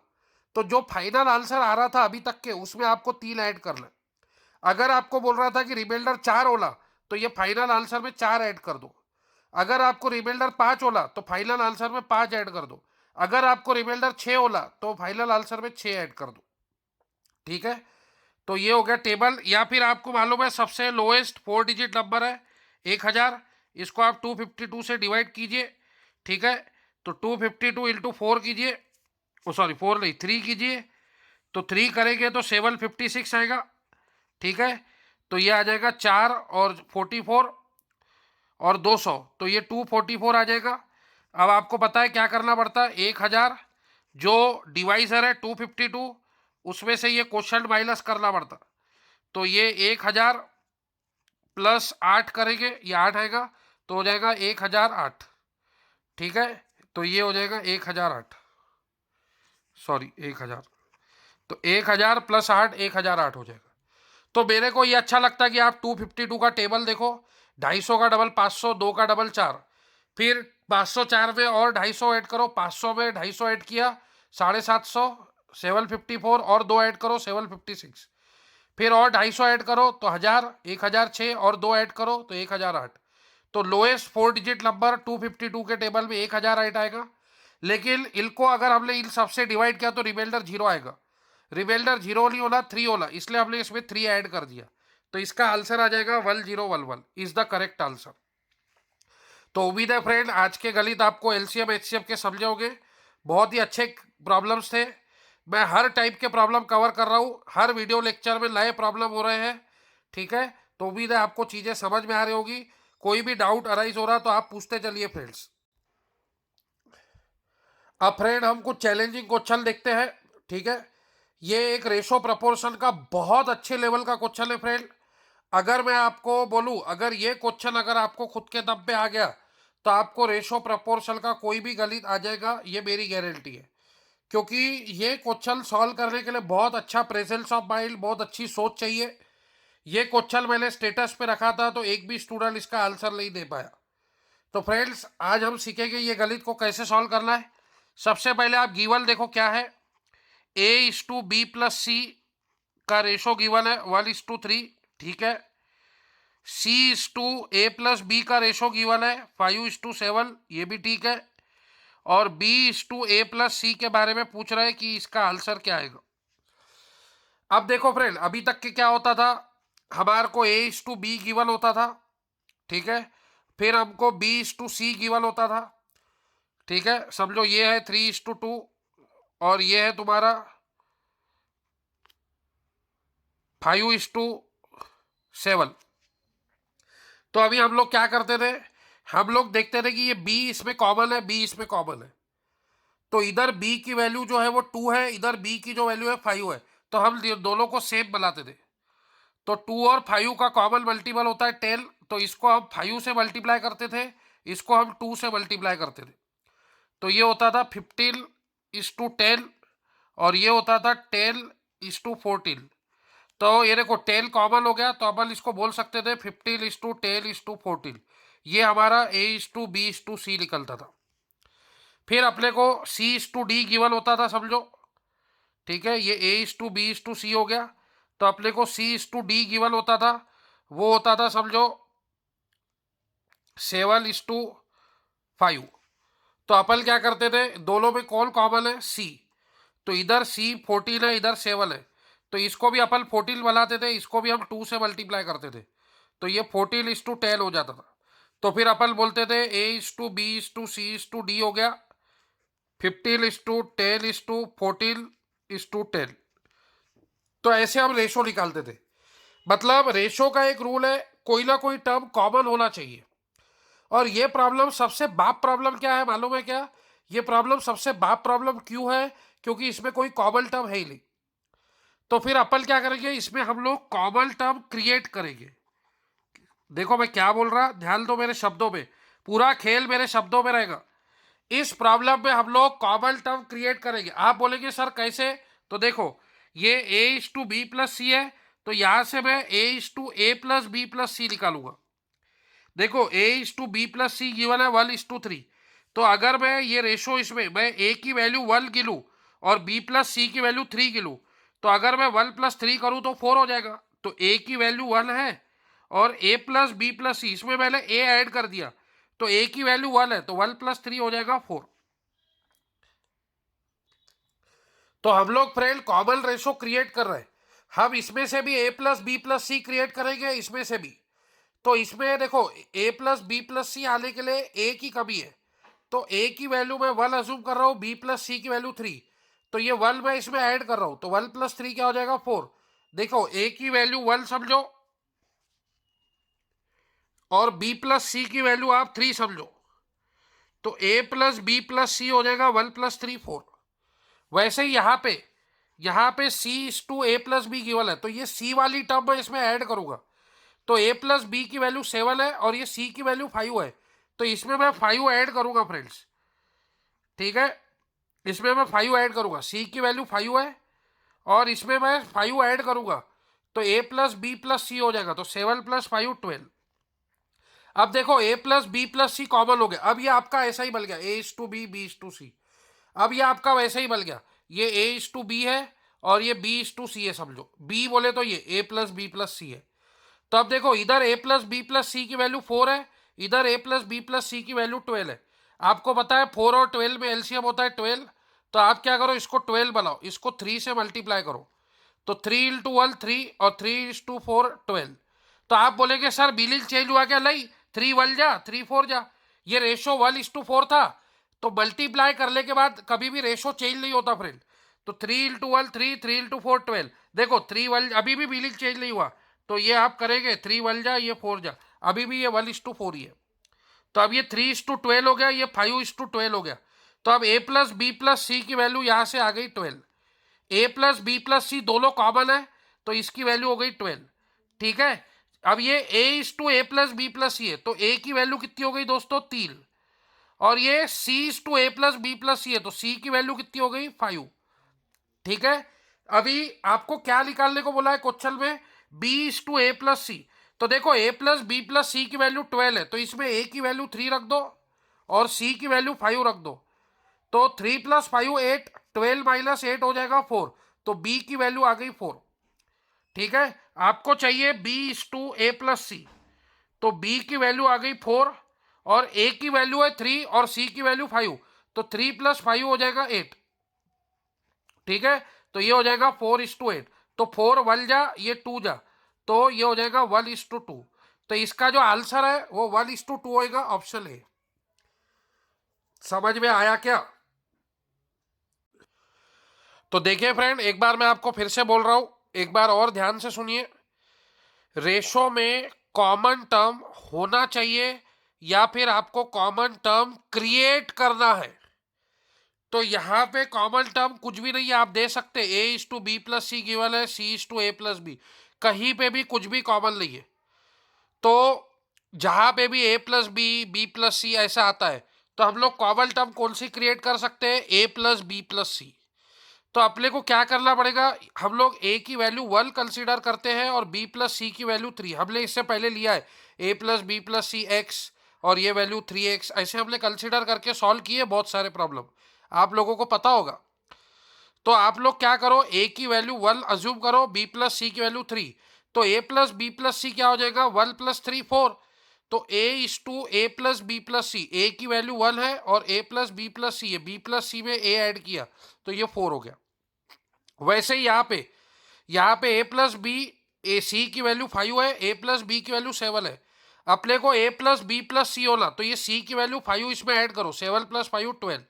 तो जो फाइनल आंसर आ रहा था अभी तक के उसमें आपको 3 ऐड करना। अगर आपको बोल रहा था कि रिमाइंडर 4 होना, तो ये फाइनल आंसर में 4 ऐड कर दो। अगर आपको रिमाइंडर 5 होला तो फाइनल आंसर में 5 ऐड कर दो। अगर आपको रिमाइंडर 6 होला तो फाइनल आंसर में 6 ऐड कर दो, ठीक है। तो ये हो गया टेबल। या फिर आपको मालूम है सबसे लोएस्ट 4 डिजिट नंबर है 1000, इसको आप 252 से डिवाइड कीजिए, ठीक है। तो 252 इंटू 4 कीजिए, ओ सॉरी 4 नहीं 3 कीजिए, तो 3 करेंगे तो 756 आएगा, ठीक है। तो ये आ जाएगा 4 और 44 और 200, तो ये 244 आ जाएगा। अब आपको पता है क्या करना पड़ता है, 1000 जो डिवाइजर है 252 उसमें से ये क्वेश्चन माइनस करना पड़ता। तो ये 1000 प्लस 8 करेंगे, ये 8 आएगा, तो हो जाएगा 1008, ठीक है। तो ये हो जाएगा 1008, सॉरी 1000, तो 1000 प्लस 8 1008 हो जाएगा। तो मेरे को ये अच्छा लगता है कि आप 252 का टेबल देखो, 250 का डबल 500, 2 का डबल 4, फिर 504 में और 250 ऐड करो, 500 में 250 ऐड किया 750, 754 और 2 ऐड करो 756, फिर और 250 ऐड करो तो 1000, 1006 और 2 ऐड करो तो 1008। तो लोएस्ट 4 डिजिट नंबर 252 के टेबल में 1008 आएगा। लेकिन इनको अगर हमने इन सबसे डिवाइड किया तो रिमाइंडर 0 आएगा। रिमाइंडर 0 नहीं होना 3 होना, इसलिए हमने इसमें 3 ऐड कर दिया। तो इसका आंसर आ जाएगा 1011 इज द करेक्ट आंसर। तो उम्मीद है फ्रेंड आज के गणित आपको एलसीएम एचसीएम के समझोगे। बहुत ही अच्छे प्रॉब्लम्स थे। मैं हर टाइप के प्रॉब्लम कवर कर रहा हूँ, हर वीडियो लेक्चर में नए प्रॉब्लम हो रहे हैं, ठीक है। तो उम्मीद है आपको चीज़ें समझ में आ रही होगी। कोई भी डाउट अराइज हो रहा तो आप पूछते चलिए फ्रेंड्स। अब फ्रेंड हम कुछ चैलेंजिंग क्वेश्चन देखते हैं, ठीक है। ये एक रेशो प्रपोर्शन का बहुत अच्छे लेवल का क्वेश्चन है फ्रेंड। अगर मैं आपको बोलूं, अगर ये क्वेश्चन अगर आपको खुद के दम पे आ गया तो आपको रेशो प्रपोर्शन का कोई भी गणित आ जाएगा, ये मेरी गारंटी है। क्योंकि ये क्वेश्चन सॉल्व करने के लिए बहुत अच्छा प्रेजेंस ऑफ माइंड, बहुत अच्छी सोच चाहिए। ये क्वेश्चन मैंने स्टेटस पे रखा था तो एक भी स्टूडेंट इसका आंसर नहीं दे पाया। तो फ्रेंड्स आज हम सीखेंगे ये गणित को कैसे सॉल्व करना है। सबसे पहले आप गिवन देखो क्या है, A/B + C का रेशो गिवन है 1:3, ठीक है। C is to A plus B का रेशो गिवन है 5:7, ये भी ठीक है। और B is to A plus C के बारे में पूछ रहे हैं कि इसका आंसर क्या आएगा। अब देखो फ्रेंड, अभी तक के क्या होता था, हमारे को A is to B given होता था, ठीक है। फिर हमको B is to C given होता था, ठीक है। समझो ये है 3:2 और ये है तुम्हारा 5:7। तो अभी हम लोग क्या करते थे, हम लोग देखते थे कि ये b इसमें कॉमन है, b इसमें कॉमन है, तो इधर b की वैल्यू जो है वो 2 है, इधर b की जो वैल्यू है 5 है, तो हम दोनों को सेम बनाते थे। तो 2 और 5 का कॉमन मल्टीपल होता है 10, तो इसको हम 5 से मल्टीप्लाई करते थे, इसको हम 2 से मल्टीप्लाई करते थे। तो ये होता था 15:10 और ये होता था 10:14। तो ये देखो 10 कॉमन हो गया, तो अपन इसको बोल सकते थे 15:10:14। ये हमारा A:B:C निकलता था। फिर अपने को C:D गिवन होता था, समझो, ठीक है। ये A:B:C हो गया, तो अपने को C:D गिवन होता था, वो होता था समझो 7:5। तो अपन क्या करते थे, दोनों में कौन कॉमन है, C, तो इधर C 14 है, इधर 7 है, तो इसको भी अपन 14 बनाते थे, इसको भी हम 2 से मल्टीप्लाई करते थे, तो ये 14:10 हो जाता था। तो फिर अपन बोलते थे A:B:C:D हो गया 15:10:14:10। तो ऐसे हम रेशो निकालते थे। मतलब रेशो का एक रूल है, कोई ना कोई टर्म कॉमन होना चाहिए। और ये प्रॉब्लम सबसे बाप प्रॉब्लम क्या है मालूम है क्या, ये प्रॉब्लम सबसे बाप प्रॉब्लम क्यों है, क्योंकि इसमें कोई कॉमन टर्म है ही नहीं। तो फिर अपन क्या करेंगे, इसमें हम लोग कॉमन टर्म क्रिएट करेंगे। देखो मैं क्या बोल रहा, ध्यान दो मेरे शब्दों में, पूरा खेल मेरे शब्दों में रहेगा। इस प्रॉब्लम में हम लोग कॉमन टर्म क्रिएट करेंगे। आप बोलेंगे सर कैसे, तो देखो ये A:B+C है, तो यहां से मैं A:A+B+C निकालूंगा। देखो A:B+C गिवन है 1:3, तो अगर मैं ये रेशो इसमें मैं A की वैल्यू 1 गिनूं और B+C की वैल्यू 3 गिनूं, तो अगर मैं 1+3 करूं तो 4 हो जाएगा। तो A की वैल्यू 1 है और A+B+C, इसमें मैंने A ऐड कर दिया, तो A की वैल्यू 1 है, तो 1+3 हो जाएगा 4। तो हम लोग फ्रेंड कॉमन रेशो क्रिएट कर रहे हैं, हम इसमें से भी A+B+C क्रिएट करेंगे, इसमें से भी। तो इसमें देखो A+B+C आने के लिए A की कमी है, तो A की वैल्यू मैं 1 अज्यूम कर रहा हूँ, B+C की वैल्यू 3, तो ये 1 मैं इसमें ऐड कर रहा हूँ, तो 1+3 क्या हो जाएगा 4। देखो A की वैल्यू 1 समझो और B+C की वैल्यू आप 3 समझो, तो A+B+C हो जाएगा 1+3 4। वैसे ही यहाँ पे C:A+B गिवन है, तो ये C वाली टर्म मैं इसमें ऐड करूंगा, तो A+B की वैल्यू 7 है और ये C की वैल्यू 5 है, तो इसमें मैं 5 ऐड करूंगा फ्रेंड्स, ठीक है। इसमें मैं 5 ऐड करूंगा, C की वैल्यू 5 है और इसमें मैं 5 ऐड करूंगा, तो A+B+C हो जाएगा, तो 7+5 12। अब देखो A+B+C कॉमन हो गया, अब ये आपका ऐसा ही बन गया A:B B:C। अब ये आपका वैसे ही बन गया, ये A:B है और ये B:C है, समझो B बोले तो ये A+B+C है। तो अब देखो इधर A+B+C की वैल्यू 4 है, इधर A+B+C की वैल्यू 12 है। आपको पता है 4 और 12 में एलसीएम होता है 12, तो आप क्या करो, इसको 12 बनाओ, इसको 3 से मल्टीप्लाई करो, तो 3 × 1 3 और 3:4 12। तो आप बोलेंगे सर बिलिंग चेंज हुआ क्या, नहीं, 3 1 जा 3 4 जा, ये रेशो 1:4 था, तो मल्टीप्लाई करने के बाद कभी भी रेशो चेंज नहीं होता फ्रेंड। तो 3 × 1 3 3 × 4 12, देखो 3 1 अभी भी बिलिंग चेंज नहीं हुआ, तो ये आप करेंगे 3 1 जा ये 4 जा, अभी भी ये 1:4 ही है। तो अब ये 3:12 हो गया, ये 5:12 हो गया, तो अब A+B+C की वैल्यू यहां से आ गई 12। A+B+C दोनों कॉमन है, तो इसकी वैल्यू हो गई 12, ठीक है। अब ये A:A+B+C है, तो A की वैल्यू कितनी हो गई दोस्तों 3, और ये C:A+B+C है, तो C की वैल्यू कितनी हो गई 5, ठीक है। अभी आपको क्या निकालने को बोला है क्वेश्चन में, B:A+C, तो देखो A+B+C की वैल्यू 12 है, तो इसमें A की वैल्यू 3 रख दो और C की वैल्यू 5 रख दो, तो 3 + 5 8, 12 - 8 हो जाएगा 4, तो B की वैल्यू आ गई 4, ठीक है। आपको चाहिए B:A+C, तो बी की वैल्यू आ गई 4 और ए की वैल्यू है 3 और सी की वैल्यू 5, तो 3 + 5 हो जाएगा 8। ठीक है, तो ये हो जाएगा 4:8। तो 4 1 जा, ये 2 जा, तो ये हो जाएगा 1:2। तो इसका जो आंसर है वो 1:2 होएगा, ऑप्शन ए। समझ में आया क्या? तो देखिए फ्रेंड, एक बार मैं आपको फिर से बोल रहा हूं, एक बार और ध्यान से सुनिए। रेशो में कॉमन टर्म होना चाहिए या फिर आपको कॉमन टर्म क्रिएट करना है। तो यहां पे कॉमन टर्म कुछ भी नहीं है, आप दे सकते A:B+C गिवन है, C:A+B, कहीं पे भी कुछ भी कॉमन नहीं है। तो जहां पे भी A+B+C ऐसा आता है, तो हम लोग कॉमन टर्म कौन सी क्रिएट कर सकते हैं? A+B+C। तो अपने को क्या करना पड़ेगा, हम लोग A की वैल्यू 1 कंसीडर करते हैं और B+C की वैल्यू 3। हमने इससे पहले लिया है A+B+C x और ये वैल्यू 3x, ऐसे हमने कंसीडर करके सॉल्व किए बहुत सारे प्रॉब्लम, आप लोगों को पता होगा। तो आप लोग क्या करो, A की वैल्यू 1 अज्यूम करो, B+C की वैल्यू 3। तो A+B+C क्या हो जाएगा? 1 + 3 4। तो A:A+B+C, A की वैल्यू 1 है और A+B+C है, B+C में A ऐड किया तो ये 4 हो गया। वैसे ही यहाँ पे A+B, A C की वैल्यू 5 है, A+B की वैल्यू 7 है। अपने को A+B+C होना, तो ये C की वैल्यू 5 इसमें ऐड करो, 7 + 5 12।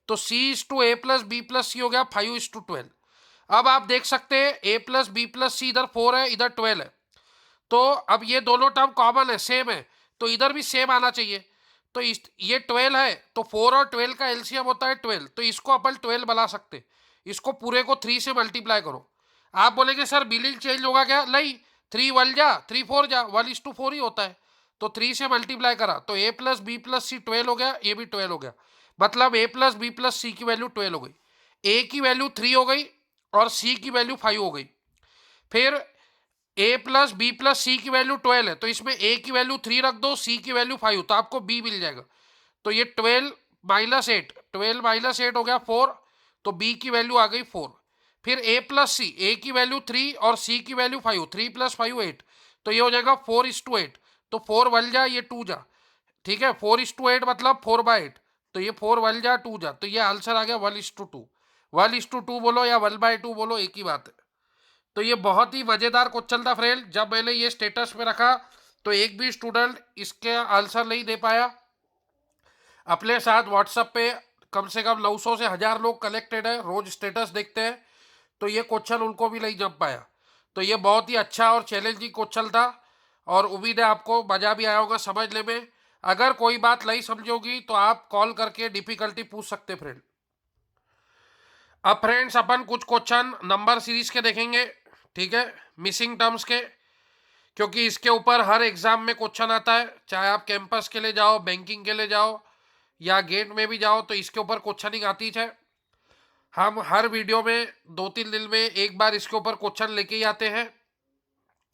तो C:A+B+C हो गया 5:12। अब आप देख सकते हैं A+B+C इधर 4 है, इधर 12 है। तो अब ये दोनों टर्म कॉमन है, सेम है, तो इधर भी सेम आना चाहिए। तो ये 12 है, तो 4 और 12 का एलसीएम होता है 12, तो इसको अपन 12 बना सकते। इसको पूरे को 3 से मल्टीप्लाई करो। आप बोलेंगे सर बिलिंग चेंज होगा क्या? नहीं, 3 1 जा, 3 4 जा, 1:4 ही होता है। तो 3 से मल्टीप्लाई करा तो A+B+C 12 हो गया, ये भी 12 हो गया। मतलब A+B+C की वैल्यू 12 हो गई, ए की वैल्यू 3 हो गई और सी की वैल्यू 5 हो गई। फिर A+B+C की वैल्यू 12 है, तो इसमें ए की वैल्यू 3 रख दो, सी की वैल्यू 5, तो आपको बी मिल जाएगा। तो ये 12 - 8, 12 - 8 हो गया 4, तो बी की वैल्यू आ गई 4। फिर A+C, ए की वैल्यू 3 और सी की वैल्यू 5, 3 + 5 8, तो ये हो जाएगा 4:8। तो 4 1 जा, ये 2 जा, ठीक है, 4:8 मतलब 4/8, तो ये 4 1 जा 2 जा, तो ये आंसर आ गया 1:2। 1:2 बोलो या 1/2 बोलो, एक ही बात है। तो ये बहुत ही मजेदार क्वेश्चन था फ्रेंड, जब मैंने ये स्टेटस पे रखा तो एक भी स्टूडेंट इसके आंसर नहीं दे पाया। अपने साथ व्हाट्सएप पे कम से कम 900 से 1000 लोग कनेक्टेड है, रोज स्टेटस देखते हैं, तो ये क्वेश्चन उनको भी नहीं जम पाया। तो ये बहुत ही अच्छा और चैलेंजिंग क्वेश्चन था और उम्मीद है आपको मजा भी आया होगा समझने में। अगर कोई बात नहीं समझोगी तो आप कॉल करके डिफिकल्टी पूछ सकते फ्रेंड। अब फ्रेंड्स अपन कुछ क्वेश्चन नंबर सीरीज के देखेंगे, ठीक है, मिसिंग टर्म्स के, क्योंकि इसके ऊपर हर एग्जाम में क्वेश्चन आता है, चाहे आप कैंपस के लिए जाओ, बैंकिंग के लिए जाओ या गेट में भी जाओ, तो इसके ऊपर क्वेश्चनिंग आती है। हम हर वीडियो में 2-3 दिन में एक बार इसके ऊपर क्वेश्चन लेके ही आते हैं,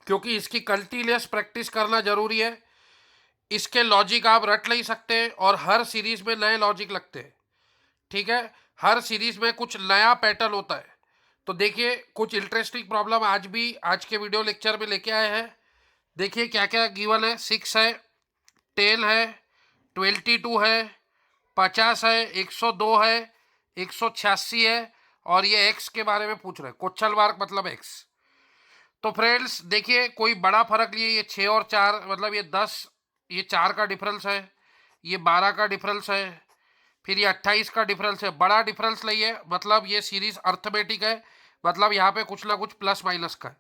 क्योंकि इसकी कंटिन्यूअस प्रैक्टिस करना जरूरी है। इसके लॉजिक आप रट नहीं सकते और हर सीरीज में नए लॉजिक लगते हैं, ठीक है, हर सीरीज में कुछ नया पैटर्न होता है। तो देखिए कुछ इंटरेस्टिंग प्रॉब्लम आज भी आज के वीडियो लेक्चर में लेके आए हैं। देखिए क्या क्या गिवन है, 6 है, 10 है, 22 है, 50 है, 102 है, 186 है और ये एक्स के बारे में पूछ रहे हैं, क्वेश्चन मार्क मतलब एक्स। तो फ्रेंड्स देखिए कोई बड़ा फर्क नहीं है, ये 6 और 4 मतलब ये 10, ये 4 का डिफरेंस है, ये 12 का डिफरेंस है, फिर ये 28 का डिफरेंस है, बड़ा डिफरेंस नहीं है, मतलब ये सीरीज अर्थमेटिक है, मतलब यहाँ पे कुछ ना कुछ प्लस माइनस का है।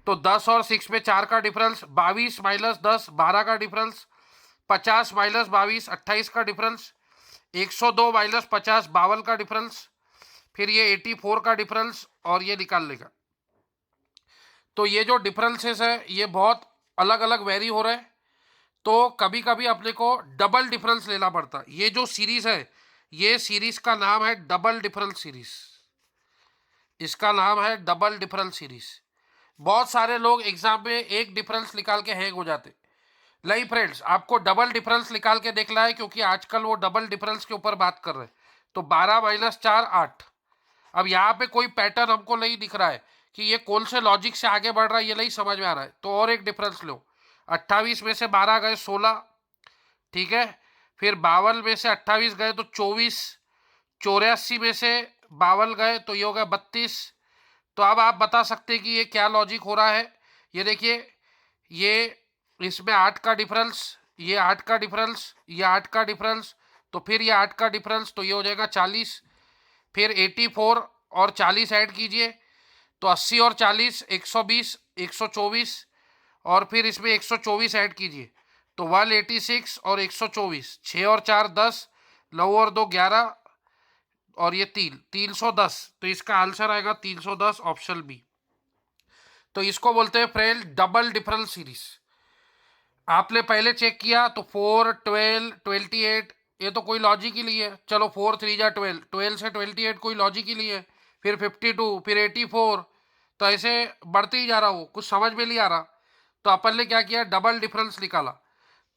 तो 10 और 6 में 4 का डिफरेंस, 22 - 10 12 का डिफरेंस, 50 - 22 28 का डिफरेंस, 102 - 50 52 का डिफरेंस, फिर ये 84 का डिफरेंस और ये निकाल लेगा। तो ये जो डिफरेंसेस है ये बहुत अलग अलग वेरी हो रहे हैं, तो कभी कभी अपने को डबल डिफरेंस लेना पड़ता है। ये जो सीरीज है, ये सीरीज का नाम है डबल डिफरेंस सीरीज, इसका नाम है डबल डिफरेंस सीरीज। बहुत सारे लोग एग्जाम में एक डिफरेंस निकाल के हैंग हो जाते, नहीं फ्रेंड्स, आपको डबल डिफरेंस निकाल के देखना है, क्योंकि आजकल वो डबल डिफरेंस के ऊपर बात कर रहे हैं। तो 12 - 4 8। अब यहाँ पे कोई पैटर्न हमको नहीं दिख रहा है कि ये कौन से लॉजिक से आगे बढ़ रहा है, ये नहीं समझ में आ रहा है, तो और एक डिफरेंस लो। 28 में से 12 गए 16, ठीक है। फिर 52 में से 28 गए तो 24, 84 में से 52 गए तो ये हो गया 32। तो अब आप बता सकते हैं कि ये क्या लॉजिक हो रहा है। ये देखिए, ये इसमें 8 का डिफरेंस, ये 8 का डिफरेंस, ये 8 का डिफरेंस, तो फिर ये 8 का डिफरेंस, तो ये हो जाएगा 40। फिर 84 और 40 ऐड कीजिए तो 80 और 40 120, 124, और फिर इसमें 124 ऐड कीजिए तो 186 और 124, 6 और 4 10, 9 और 2 11, और ये 310। तो इसका आंसर आएगा 310, ऑप्शन बी। तो इसको बोलते हैं फ्रेंड डबल डिफरेंस सीरीज। आपने पहले चेक किया तो 4 12 28, ये तो कोई लॉजिक ही नहीं है। चलो 4 3 जा 12, 12 से 28 कोई लॉजिक ही नहीं है। फिर 52, फिर 84, तो ऐसे बढ़ते ही जा रहा हो, कुछ समझ में नहीं आ रहा। तो अपन ने क्या किया, डबल डिफरेंस निकाला।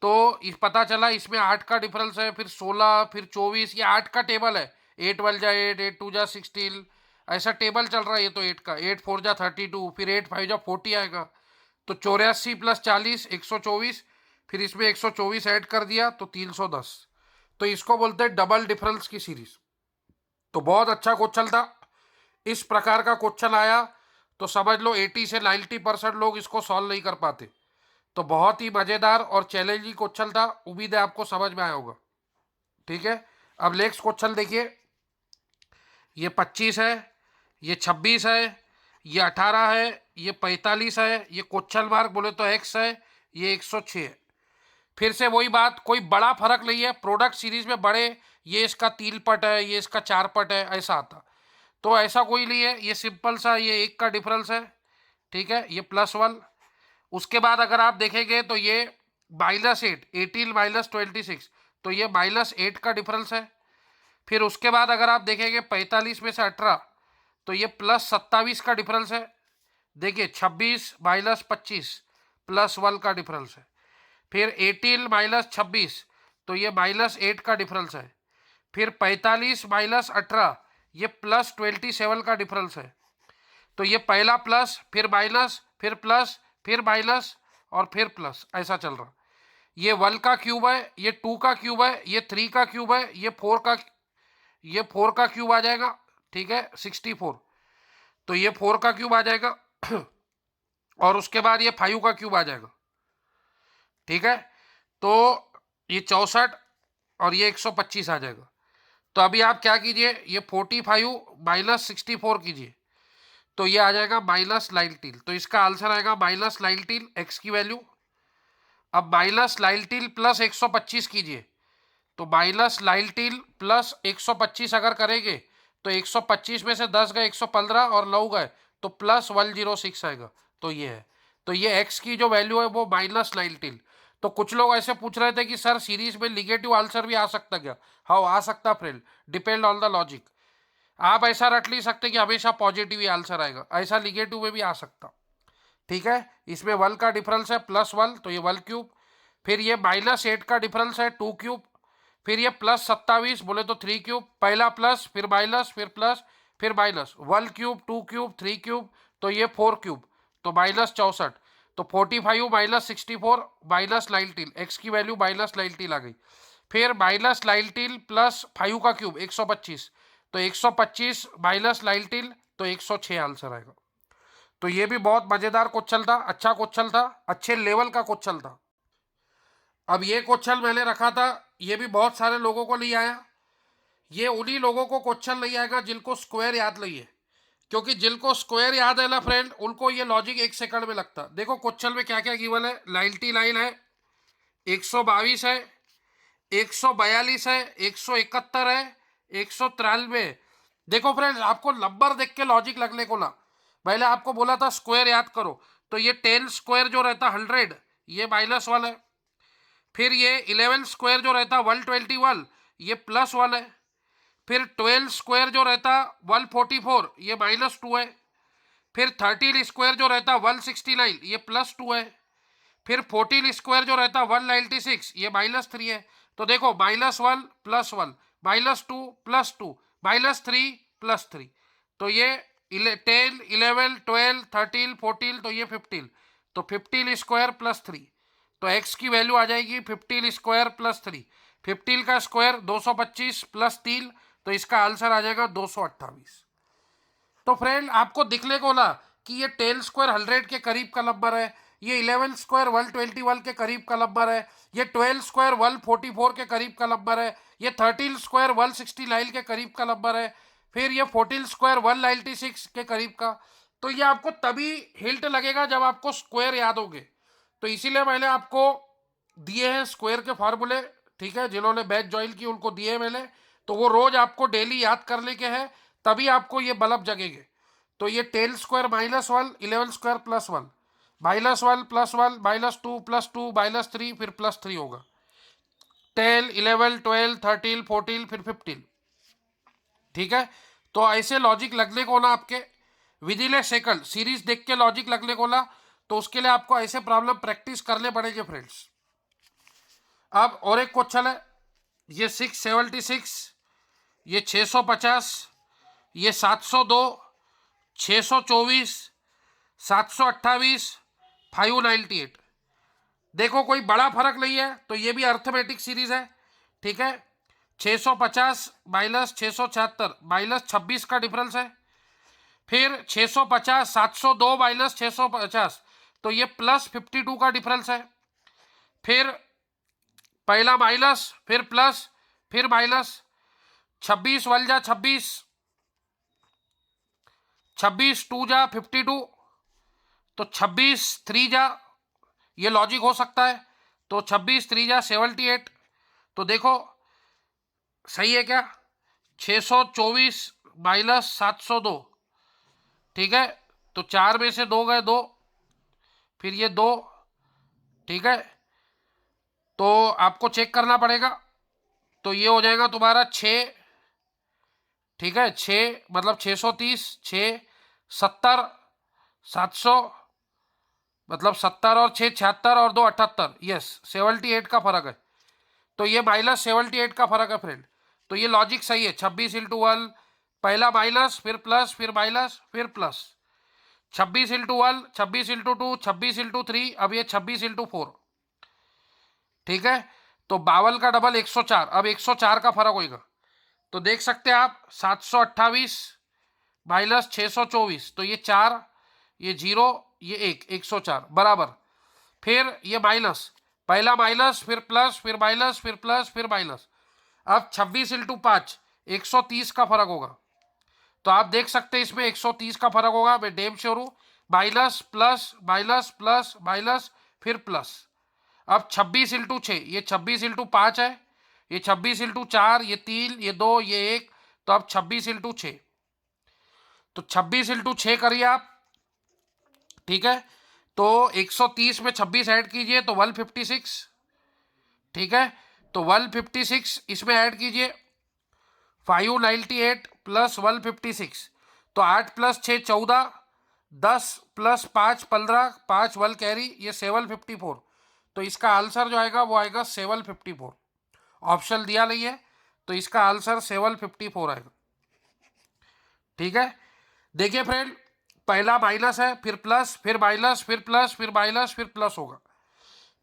तो इस पता चला इसमें 8 का डिफरेंस है, फिर 16, फिर 24, ये 8 का टेबल है। 8 1 जा 8, 8 2 जा 16, ऐसा टेबल चल रहा है ये तो 8 का। 8 4 जा 32, फिर 8 5 जा 40 आएगा। तो 84 प्लस 40 124, फिर इसमें 124 ऐड कर दिया तो 310। तो इसको बोलते हैं डबल डिफरेंस की सीरीज। तो बहुत अच्छा क्वेश्चन था। इस प्रकार का क्वेश्चन आया तो समझ लो 80 से 90% लोग इसको सॉल्व नहीं कर पाते। तो बहुत ही मजेदार और चैलेंजिंग क्वेश्चन था, उम्मीद है आपको समझ में आया होगा। ठीक है, अब नेक्स्ट क्वेश्चन देखिए। ये 25 है, ये 26 है, ये 18 है, ये 45 है, ये क्वेश्चन मार्क बोले तो एक्स है, ये 106 है। फिर से वही बात, कोई बड़ा फर्क नहीं है। प्रोडक्ट सीरीज में बड़े, ये इसका 3 पट है, ये इसका 4 पट है, ऐसा आता। तो ऐसा कोई नहीं है, ये सिंपल सा ये 1 का डिफरेंस है। ठीक है, ये +1। उसके बाद अगर आप देखेंगे तो ये -8, 18 -26, तो ये -8 का डिफरेंस है। फिर उसके बाद अगर आप देखेंगे 45 में से 18, तो ये +27 का डिफरेंस है। देखिए 26 -25 +1 का डिफरेंस है। फिर 18 -26, तो ये -8 का डिफरेंस है। फिर 45 -18, ये +27 का डिफरेंस है। तो ये पहला प्लस, फिर माइनस, फिर प्लस, फिर माइनस, और फिर प्लस, ऐसा चल रहा। ये 1 का क्यूब है, ये 2 का क्यूब है, ये 3 का क्यूब है, ये 4 का क्यूब आ जाएगा। ठीक है, 64। तो ये 4 का क्यूब आ जाएगा और उसके बाद ये 5 का क्यूब आ जाएगा। ठीक है, तो ये 64 और ये 125 आ जाएगा। तो अभी आप क्या कीजिए, ये 45 - 64 कीजिए, तो ये आ जाएगा -19। तो इसका आंसर आएगा -19, एक्स की वैल्यू। अब -19 प्लस 125 कीजिए, तो -19 प्लस 125 अगर करेंगे तो 125 में से 10 गए 115 और 9 गए तो +106 आएगा। तो ये है, तो ये एक्स की जो वैल्यू है वो -19। तो कुछ लोग ऐसे पूछ रहे थे कि सर सीरीज में निगेटिव आंसर भी आ सकता क्या। हाँ आ सकता friend, depend on the logic. आप ऐसा रट नहीं सकते कि हमेशा पॉजिटिव ही आंसर आएगा, ऐसा निगेटिव में भी आ सकता। ठीक है, इसमें 1 का डिफरेंस है +1, तो ये 1 क्यूब। फिर ये -8 का डिफरेंस है 2 क्यूब। फिर ये +27 बोले तो 3 क्यूब, पहला प्लस फिर माइनस फिर प्लस फिर माइनस, 1 क्यूब 2 क्यूब 3 क्यूब, तो ये 4 क्यूब, तो -64। तो 45 - 64 -19, एक्स की वैल्यू -19 आ गई। फिर -19 प्लस 5 का क्यूब 125, तो 125 -19, तो 106 आंसर आएगा। तो ये भी बहुत मजेदार क्वेश्चन था, अच्छा क्वेश्चन था, अच्छे लेवल का क्वेश्चन था। अब ये क्वेश्चन मैंने रखा था, ये भी बहुत सारे लोगों को नहीं आया। ये उन्हीं लोगों को क्वेश्चन नहीं आएगा जिनको स्क्वायर याद नहीं है, क्योंकि जिनको स्क्वायर याद है ना फ्रेंड, उनको ये लॉजिक 1 सेकंड में लगता। देखो क्वेश्चन में क्या क्या गिवन है, 99 है, 122 है, 142 है, 171 है, 193। देखो फ्रेंड, आपको नंबर देख के लॉजिक लगने को ना, पहले आपको बोला था स्क्वायर याद करो, तो ये 10 स्क्वायर जो रहता 100, ये -1 है। फिर ये 11 स्क्वायर जो रहता 121, ये +1 है। फिर 12 स्क्वायर जो रहता 144, ये -2 है। फिर 13 स्क्वायर जो रहता 169, ये +2 है। फिर 14 स्क्वायर जो रहता 196, ये -3 है। तो देखो -1 +1 -2 +2 -3 +3, तो ये 10 11 12 13 14, तो ये 15, तो 15 स्क्वायर +3, तो x की वैल्यू आ जाएगी 15 स्क्वायर प्लस 3, 15 का स्क्वायर 225 प्लस 3, तो इसका आंसर आ जाएगा 228। तो फ्रेंड आपको दिखने को ना कि ये 10 स्क्वायर 100 के करीब का नंबर है, ये 11 स्क्वायर 121 के करीब का नंबर है, ये 12 स्क्वायर 144 के करीब का नंबर है, ये 13 स्क्वायर 169 के करीब का नंबर है, फिर ये 14 स्क्वायर 196 के करीब का। तो ये आपको तभी हिंट लगेगा जब आपको स्क्वायर याद होंगे। तो इसीलिए मैंने आपको दिए हैं स्क्वायर के फार्मूले, ठीक है, जिन्होंने बैच ज्वाइन की उनको दिए हैं मैंने, तो वो रोज आपको डेली याद करने के हैं, तभी आपको ये बल्ब जगेंगे। तो ये 10 स्क्वायर -1, 11 स्क्वायर +1, -1 +1 -2 +2 -3 फिर +3 होगा, 10 11 12 13 14 फिर 15। ठीक है, तो ऐसे लॉजिक लगने को ना आपके with in A second series देख के लॉजिक लगने को ना, तो उसके लिए आपको ऐसे प्रॉब्लम प्रैक्टिस करने पड़ेंगे फ्रेंड्स। अब और एक क्वेश्चन है, ये 676, ये 650, ये 702, 624, 728, 598। देखो कोई बड़ा फर्क नहीं है, तो ये भी अर्थमेटिक सीरीज है। ठीक है, 650 माइनस 676 माइनस 26 का डिफरेंस है, फिर 650 702 माइनस 650, तो ये +52 का डिफरेंस है, फिर पहला माइनस फिर प्लस फिर माइनस, 26 1 जा 26, 26 2 जा 52, तो 26 3 जा, ये लॉजिक हो सकता है, तो 26 3 जा 78। तो देखो सही है क्या, 624 माइनस 702, ठीक है, तो 4 में से 2 गए 2, फिर ये 2, ठीक है, तो आपको चेक करना पड़ेगा, तो ये हो जाएगा तुम्हारा 6, ठीक है, 6 मतलब 630, 6 70 700 मतलब 70 और 6 76 और 2 78, यस 78 का फर्क है, तो ये -78 का फर्क है फ्रेंड। तो ये लॉजिक सही है, 26 × 1, पहला माइनस फिर प्लस फिर माइनस फिर प्लस, 26 × 1, 26 × 2, 26 × 3, अब ये 26 × 4, ठीक है, तो 52 का डबल 104, अब 104 का फर्क होगा, तो देख सकते हैं आप 728 माइनस 624, तो ये 4, ये 0, ये 1, 104 बराबर, फिर ये माइनस, पहला माइनस फिर प्लस फिर माइनस फिर प्लस फिर माइनस, अब 26 × 5 130 का फर्क होगा, तो आप देख सकते हैं इसमें 130 का फर्क होगा, मैं डेम श्योर हूं, minus plus minus plus minus फिर प्लस। अब 26 × 6, ये 26 × 5 है, ये 26 × 4, ये 3, ये 2, ये 1, तो अब 26 × 6, तो 26 × 6 करिए आप, ठीक है, तो 130 में 26 ऐड कीजिए तो 156, ठीक है, तो 156 इसमें ऐड कीजिए, 598 + 156, तो 8 + 6 14, 10 + 5 15, 5 1 कैरी, ये 754, तो इसका आंसर जो आएगा वो आएगा 754, ऑप्शन दिया नहीं है, तो इसका आंसर 754 आएगा। ठीक है, देखिए फ्रेंड, पहला माइनस है फिर प्लस फिर माइनस फिर प्लस फिर माइनस फिर प्लस होगा,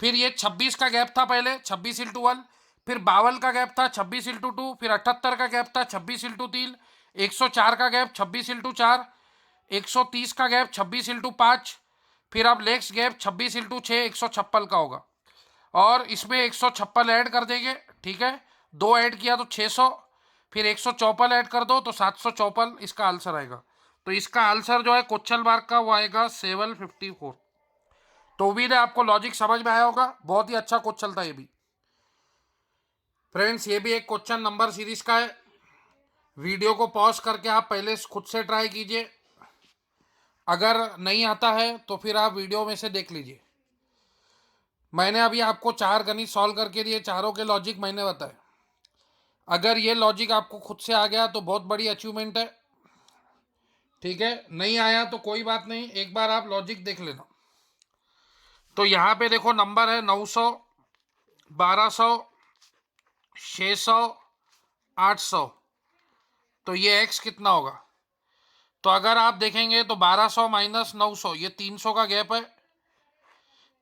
फिर ये 26 का गैप था पहले 26 × 1, फिर 52 का गैप था 26 × 2, फिर 78 का गैप था 26 × 3, 104 का गैप 26 × 4, 130 का गैप 26 × 5, फिर अब नेक्स्ट गैप 26 × 6 156 का होगा, और इसमें 156 ऐड कर देंगे, ठीक है, 2 ऐड किया तो 600, फिर 154 ऐड कर दो तो 754, इसका आंसर आएगा। तो इसका आंसर जो है क्वेश्चन मार्क का वो आएगा 754। तो उम्मीद है आपको लॉजिक समझ में आया होगा, बहुत ही अच्छा क्वेश्चन था ये भी फ्रेंड्स, ये भी एक क्वेश्चन नंबर सीरीज का है। वीडियो को पॉज करके आप पहले खुद से ट्राई कीजिए, अगर नहीं आता है तो फिर आप वीडियो में से देख लीजिए। मैंने अभी आपको 4 गणित सॉल्व करके दिए, चारों के लॉजिक मैंने बताए, अगर ये लॉजिक आपको खुद से आ गया तो बहुत बड़ी अचीवमेंट है, ठीक है, नहीं आया तो कोई बात नहीं, एक बार आप लॉजिक देख लेना। तो यहाँ पे देखो नंबर है 900, 1200, 600, 800, तो ये x कितना होगा, तो अगर आप देखेंगे तो 1200 - 900, ये 300 का गैप है,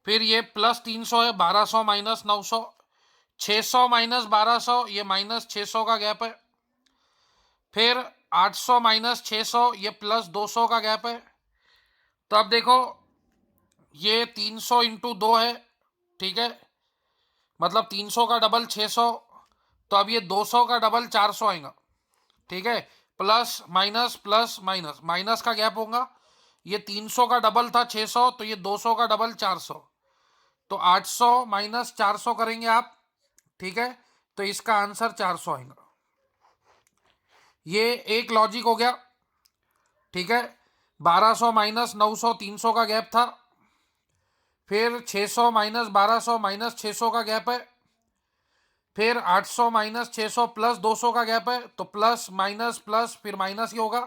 फिर ये +300 है, 1200 माइनस 900, 600 माइनस 1200, ये माइनस 600 का गैप है। फिर 800 माइनस 600, ये +200 का गैप है। तो अब देखो ये 300 इंटू 2 है, ठीक है, मतलब 300 का डबल 600, तो अब ये 200 का डबल 400 आएगा, ठीक है। Plus minus plus minus, minus का गैप होगा। ये 300 का डबल था 600, तो ये 200 का डबल 400, तो 800 माइनस 400 करेंगे आप, ठीक है, तो इसका आंसर 400 आएगा। ये एक लॉजिक हो गया, ठीक है। 1200 माइनस 900, 300 का गैप था। फिर 600 माइनस 1200 माइनस 600 का गैप है। फिर 800 माइनस 600 प्लस 200 का गैप है, तो प्लस माइनस प्लस फिर माइनस ही होगा।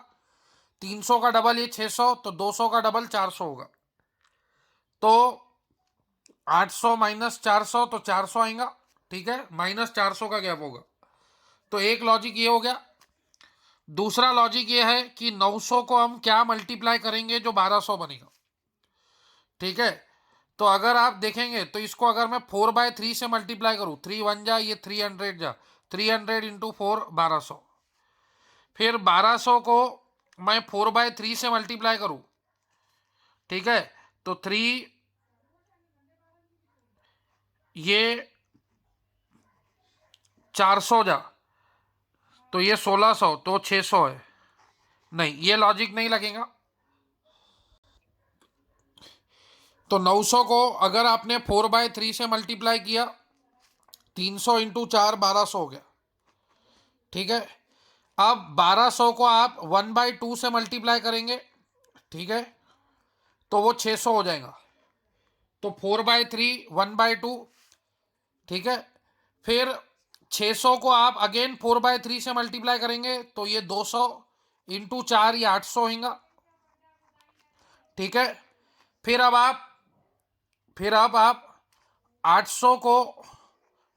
300 का डबल ये 600, तो 200 का डबल 400 होगा। तो 800 माइनस 400, तो 400 आएगा, ठीक है, माइनस 400 का गैप होगा। तो एक लॉजिक ये हो गया। दूसरा लॉजिक ये है कि 900 को हम क्या मल्टीप्लाई करेंगे जो 1200 बनेगा, ठीक है। तो अगर आप देखेंगे तो इसको अगर मैं 4/3 से मल्टीप्लाई करूं, 3 1 जा, ये 300 जा, 300 इंटू 4 1200। फिर 1200 को मैं 4/3 से मल्टीप्लाई करूं, ठीक है, तो 3, ये 400 जा, तो ये 1600, तो 600 है। नहीं, ये लॉजिक नहीं लगेगा। तो 900 को अगर आपने 4/3 से मल्टीप्लाई किया, 300 इंटू 4 1200 हो गया, ठीक है। अब 1200 को आप 1/2 से मल्टीप्लाई करेंगे, ठीक है, तो वो 600 हो जाएगा। तो 4/3 1/2, ठीक है। फिर 600 को आप अगेन 4/3 से मल्टीप्लाई करेंगे, तो ये 200 इंटू 4, ये 800 होगा, ठीक है। फिर अब आप 800 को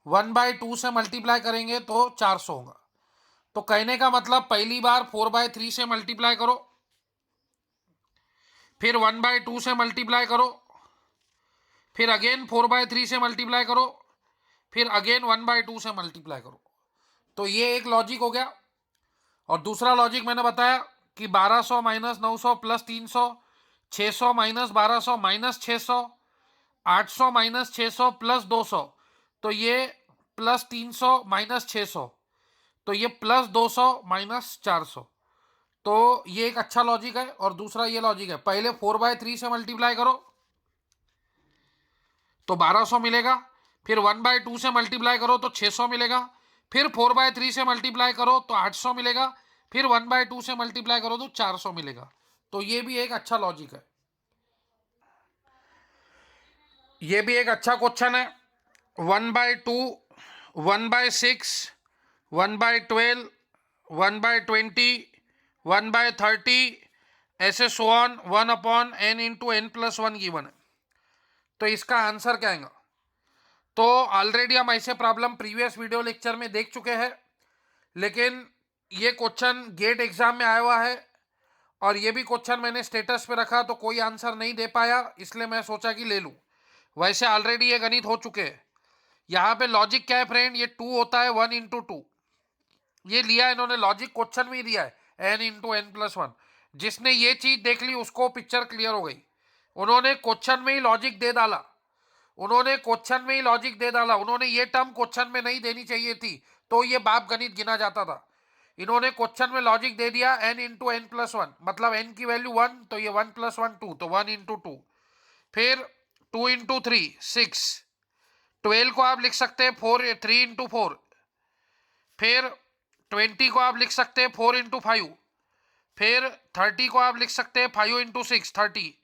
1/2 से मल्टीप्लाई करेंगे तो 400 होगा। तो कहने का मतलब पहली बार 4/3 से मल्टीप्लाई करो, फिर 1/2 से मल्टीप्लाई करो, फिर अगेन 4/3 से मल्टीप्लाई करो, फिर अगेन 1/2 से मल्टीप्लाई करो। तो ये एक लॉजिक हो गया। और दूसरा लॉजिक मैंने बताया कि 1200 minus 900 plus 300, 600 minus 1200 minus 600, 800 minus 600 plus 200, तो ये प्लस 300 माइनस 600, तो ये प्लस 200 माइनस 400। तो ये एक अच्छा लॉजिक है। और दूसरा ये लॉजिक है, पहले 4/3 से मल्टीप्लाई करो तो 1200 मिलेगा, फिर 1/2 से मल्टीप्लाई करो तो 600 मिलेगा, फिर 4/3 से मल्टीप्लाई करो तो 800 मिलेगा, फिर 1/2 से मल्टीप्लाई करो तो 400 मिलेगा। तो ये भी एक अच्छा लॉजिक है, ये भी एक अच्छा क्वेश्चन है। 1/2, 1/6, 1/12, 1/20, 1/30, ऐसे so on 1/n into n+1 given है। तो इसका आंसर क्या आएगा? तो ऑलरेडी हम ऐसे प्रॉब्लम प्रीवियस वीडियो लेक्चर में देख चुके हैं, लेकिन ये क्वेश्चन गेट एग्जाम में आया हुआ है और ये भी क्वेश्चन मैंने स्टेटस पे रखा तो कोई आंसर नहीं दे पाया, इसलिए मैं सोचा कि ले लूं। वैसे ऑलरेडी ये गणित हो चुके हैं। यहाँ पे लॉजिक क्या है फ्रेंड, ये 2 होता है 1 इंटू 2, ये लिया इन्होंने लॉजिक क्वेश्चन में दिया है n इंटू n+1। जिसने ये चीज देख ली उसको पिक्चर क्लियर हो गई। उन्होंने क्वेश्चन में ही लॉजिक दे डाला, उन्होंने ये टर्म क्वेश्चन में नहीं देनी चाहिए थी, तो ये बाप गणित गिना जाता था। इन्होंने क्वेश्चन में लॉजिक दे दिया n इंटू n+1, मतलब n की वैल्यू 1, तो ये 1 + 1 2, तो 1 इंटू 2। फिर 2 इंटू 3 6, 12 को आप लिख सकते हैं 3 इंटू 4। फिर 20 को आप लिख सकते हैं 4 इंटू 5। फिर 30 को आप लिख सकते हैं 5 इंटू 6 30।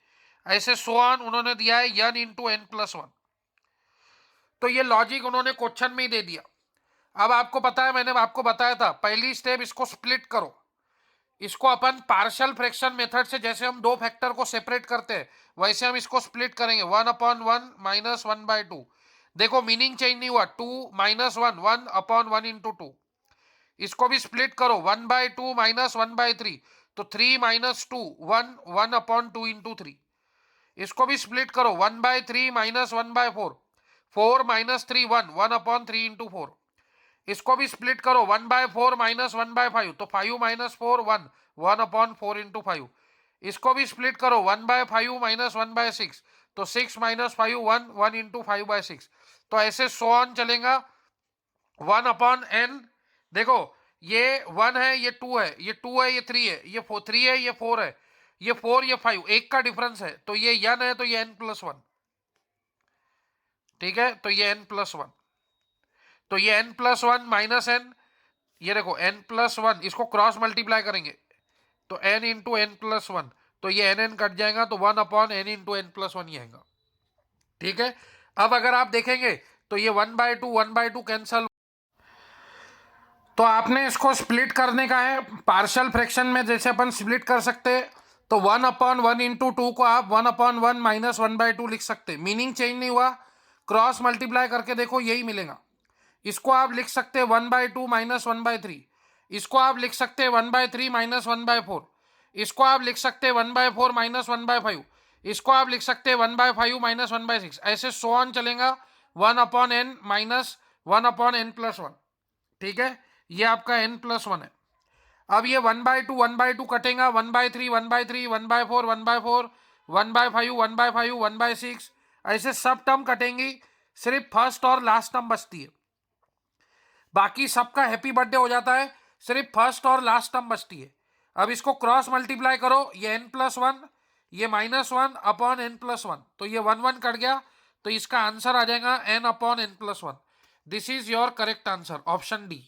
ऐसे सो ऑन उन्होंने दिया है n इंटू n+1। तो ये लॉजिक उन्होंने क्वेश्चन में ही दे दिया। अब आपको पता है, मैंने आपको बताया था पहली स्टेप इसको स्प्लिट करो। इसको अपन पार्शियल फ्रैक्शन मेथड से, जैसे हम दो फैक्टर को सेपरेट करते हैं वैसे हम इसको स्प्लिट करेंगे। 1/1 माइनस 1/2। देखो मीनिंग चेंज नहीं हुआ, 2 माइनस 1, 1/1 इंटू 2। इसको भी स्प्लिट करो, 1/2 माइनस 1/3, तो 3 माइनस 2, 1, 1/2 इंटू 3। इसको भी स्प्लिट करो, 1/3 माइनस 1/4, 4 माइनस 3 1, 1/3 इंटू 4। इसको भी स्प्लिट करो, 1/4 माइनस 1/5, तो 5 माइनस 4 1, 1/4 इंटू 5। इसको भी स्प्लिट करो, 1/5 माइनस 1/6, तो 6 माइनस 5 1, 1 इंटू 5/6। तो ऐसे सो ऑन चलेगा 1/n। देखो ये 1 है, ये 2 है, ये 2 है, ये 3 है, ये 3 है, ये 4 है, ये 4, ये 5, एक का डिफरेंस है, तो ये n है, तो ये n+1। ठीक है, तो ये n+1, तो ये n+1 माइनस n, ये देखो n+1, इसको क्रॉस मल्टीप्लाई करेंगे तो n इंटू n+1, तो ये n कट जाएगा, तो 1/n इंटू n+1 ही आएगा। ठीक है, अब अगर आप देखेंगे तो ये 1/2 कैंसल। तो आपने इसको स्प्लिट करने का है पार्शियल फ्रैक्शन में, जैसे अपन स्प्लिट कर सकते हैं, तो 1/1 इंटू 2 को आप 1/1 माइनस 1/2 लिख सकते हैं। मीनिंग चेंज नहीं हुआ, क्रॉस मल्टीप्लाई करके देखो यही मिलेगा। इसको आप लिख सकते हैं 1/2 माइनस 1/3, इसको आप लिख सकते हैं 1/3 माइनस 1/4, इसको आप लिख सकते हैं 1/4 माइनस 1/5, इसको आप लिख सकते हैं 1/5 माइनस 1/6, ऐसे सो ऑन चलेगा 1/n माइनस 1/n+1। ठीक है, ये आपका n+1 है। अब ये 1/2 1/2 कटेगा, 1/3 1/3, 1/4 1/4, 1/5 1/5, 1/6, ऐसे सब टर्म कटेंगी, सिर्फ फर्स्ट और लास्ट टर्म बचती है। बाकी सबका हैप्पी बर्थडे हो जाता है, सिर्फ फर्स्ट और लास्ट टर्म बचती है। अब इसको क्रॉस मल्टीप्लाई करो, ये n+1, ये -1/n+1, तो ये 1 1 कट गया, तो इसका आंसर आ जाएगा n/n+1। This is your correct answer, option D.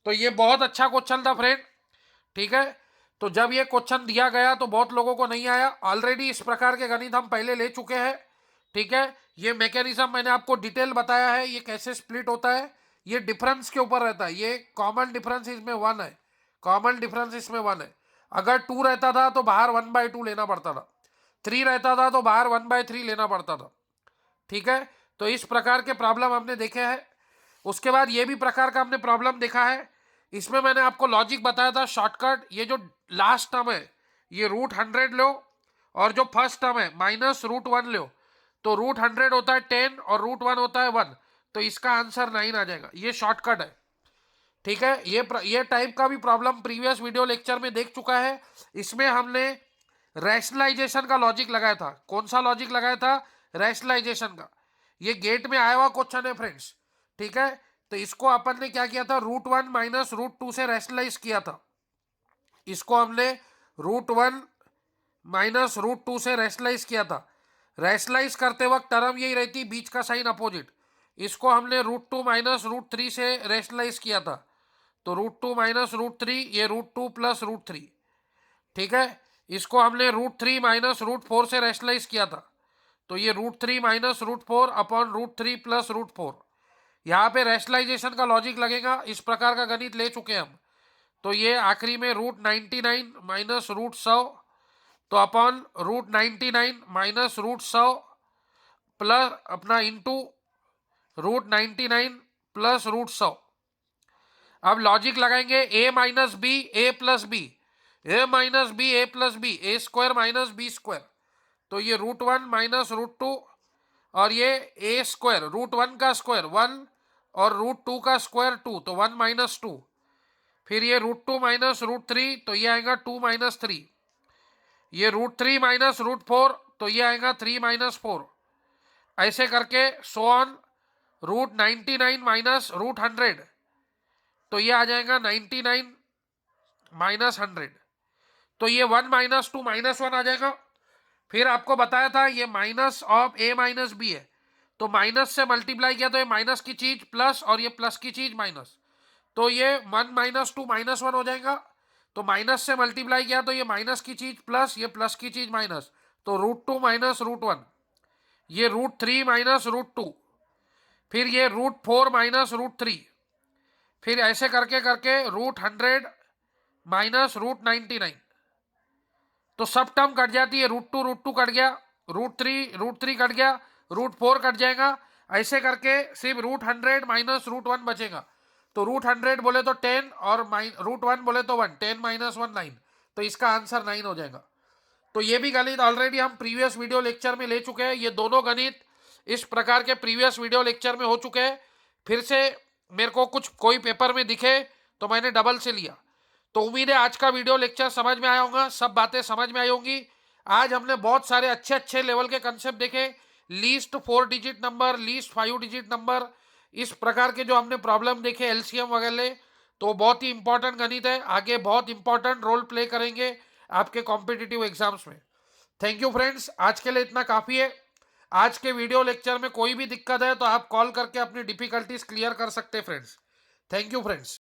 तो ये बहुत अच्छा क्वेश्चन था फ्रेंड। ठीक है, तो जब ये क्वेश्चन दिया गया तो बहुत लोगों को नहीं आया, ऑलरेडी इस प्रकार के गणित हम पहले ले चुके हैं। ठीक है, ये मैकेनिज्म मैंने आपको डिटेल बताया है, ये कैसे स्प्लिट होता है, ये डिफरेंस के ऊपर रहता है। ये कॉमन डिफरेंस इसमें 1 है, कॉमन डिफरेंस इसमें 1 है। अगर 2 रहता था तो बाहर 1/2 लेना पड़ता था, 3 रहता था तो बाहर 1/3 लेना पड़ता था। ठीक है, तो इस प्रकार के प्रॉब्लम हमने देखे हैं। उसके बाद ये भी प्रकार का हमने प्रॉब्लम देखा है, इसमें मैंने आपको लॉजिक बताया था शॉर्टकट। ये जो लास्ट टर्म है ये √100 लो, और जो फर्स्ट टर्म है -√1 लो, तो √100 होता है 10 और √1 होता है 1, तो इसका आंसर 9 आ जाएगा। ये शॉर्टकट है। ठीक है, ये टाइप का भी प्रॉब्लम प्रीवियस वीडियो लेक्चर में देख चुका है। इसमें हमने रैशनलाइजेशन का लॉजिक लगाया था। कौन सा लॉजिक लगाया था? रैशनलाइजेशन का। ये गेट में आया हुआ क्वेश्चन है फ्रेंड्स। ठीक है, तो इसको अपन ने क्या किया था, √1 माइनस √2 से रैशनलाइज किया था। इसको हमने √1 माइनस √2 से रैशनलाइज किया था। रैशनलाइज करते वक्त टर्म यही रहती, बीच का साइन अपोजिट। इसको हमने √2 माइनस √3 से रैशनलाइज किया था, तो √2 माइनस √3, ये √2 प्लस √3। ठीक है, इसको हमने √3 माइनस √4 से रैशनलाइज किया था, तो ये √3 माइनस √4 अपॉन √3 प्लस √4। यहाँ पे रैशनलाइजेशन का लॉजिक लगेगा। इस प्रकार का गणित ले चुके हम। तो ये आखिरी में √99 माइनस √100, तो अपॉन √99 माइनस √100 प्लस अपना इंटू √99 प्लस √100। अब लॉजिक लगाएंगे a minus b a plus b, a minus b a plus b, a square minus b square, तो ये √1 माइनस √2, और ये ए स्क्वायर, √1 का स्क्वायर 1 और √2 का स्क्वायर 2, तो 1 माइनस 2। फिर ये √2 माइनस √3, तो ये आएगा 2 माइनस 3। ये √3 माइनस √4, तो ये आएगा 3 माइनस 4। ऐसे करके सो ऑन √99 माइनस √100, तो ये आ जाएगा 99 माइनस 100, तो ये 1 माइनस 2 माइनस 1 आ जाएगा। फिर आपको बताया था ये minus of a minus b है, तो माइनस से मल्टीप्लाई किया तो ये माइनस की चीज प्लस, और ये प्लस की चीज माइनस, तो ये 1 माइनस 2 माइनस 1 हो जाएगा। तो माइनस से मल्टीप्लाई किया तो ये माइनस की चीज प्लस, ये प्लस की चीज माइनस, तो √2 माइनस √1, ये √3 माइनस √2, फिर ये √4 माइनस √3, फिर ऐसे करके करके √100 माइनस √99, तो सब टर्म कट जाती है। √2 कट गया, √3 कट गया, √4 कट जाएगा। ऐसे करके सिर्फ √100 माइनस √1 बचेगा, तो √100 बोले तो 10 और √1 बोले तो 1, 10 माइनस 1 9, तो इसका आंसर 9 हो जाएगा। तो ये भी गणित ऑलरेडी हम प्रीवियस वीडियो लेक्चर में ले चुके हैं। ये दोनों गणित इस प्रकार के प्रीवियस वीडियो लेक्चर में हो चुके हैं। फिर से मेरे को कुछ कोई पेपर में दिखे तो मैंने डबल से लिया। तो उम्मीद है आज का वीडियो लेक्चर समझ में आया होगा, सब बातें समझ में आई होंगी। आज हमने बहुत सारे अच्छे अच्छे लेवल के कंसेप्ट देखे, least 4 digit number, least 5 digit number, इस प्रकार के जो हमने प्रॉब्लम देखे, एलसीएम वगैरह। तो बहुत ही इंपॉर्टेंट गणित है, आगे बहुत इंपॉर्टेंट रोल प्ले करेंगे आपके कॉम्पिटिटिव एग्जाम्स में। थैंक यू फ्रेंड्स, आज के लिए इतना काफ़ी है। आज के वीडियो लेक्चर में कोई भी दिक्कत है तो आप कॉल करके अपनी डिफिकल्टीज क्लियर कर सकते हैं फ्रेंड्स। Thank you friends.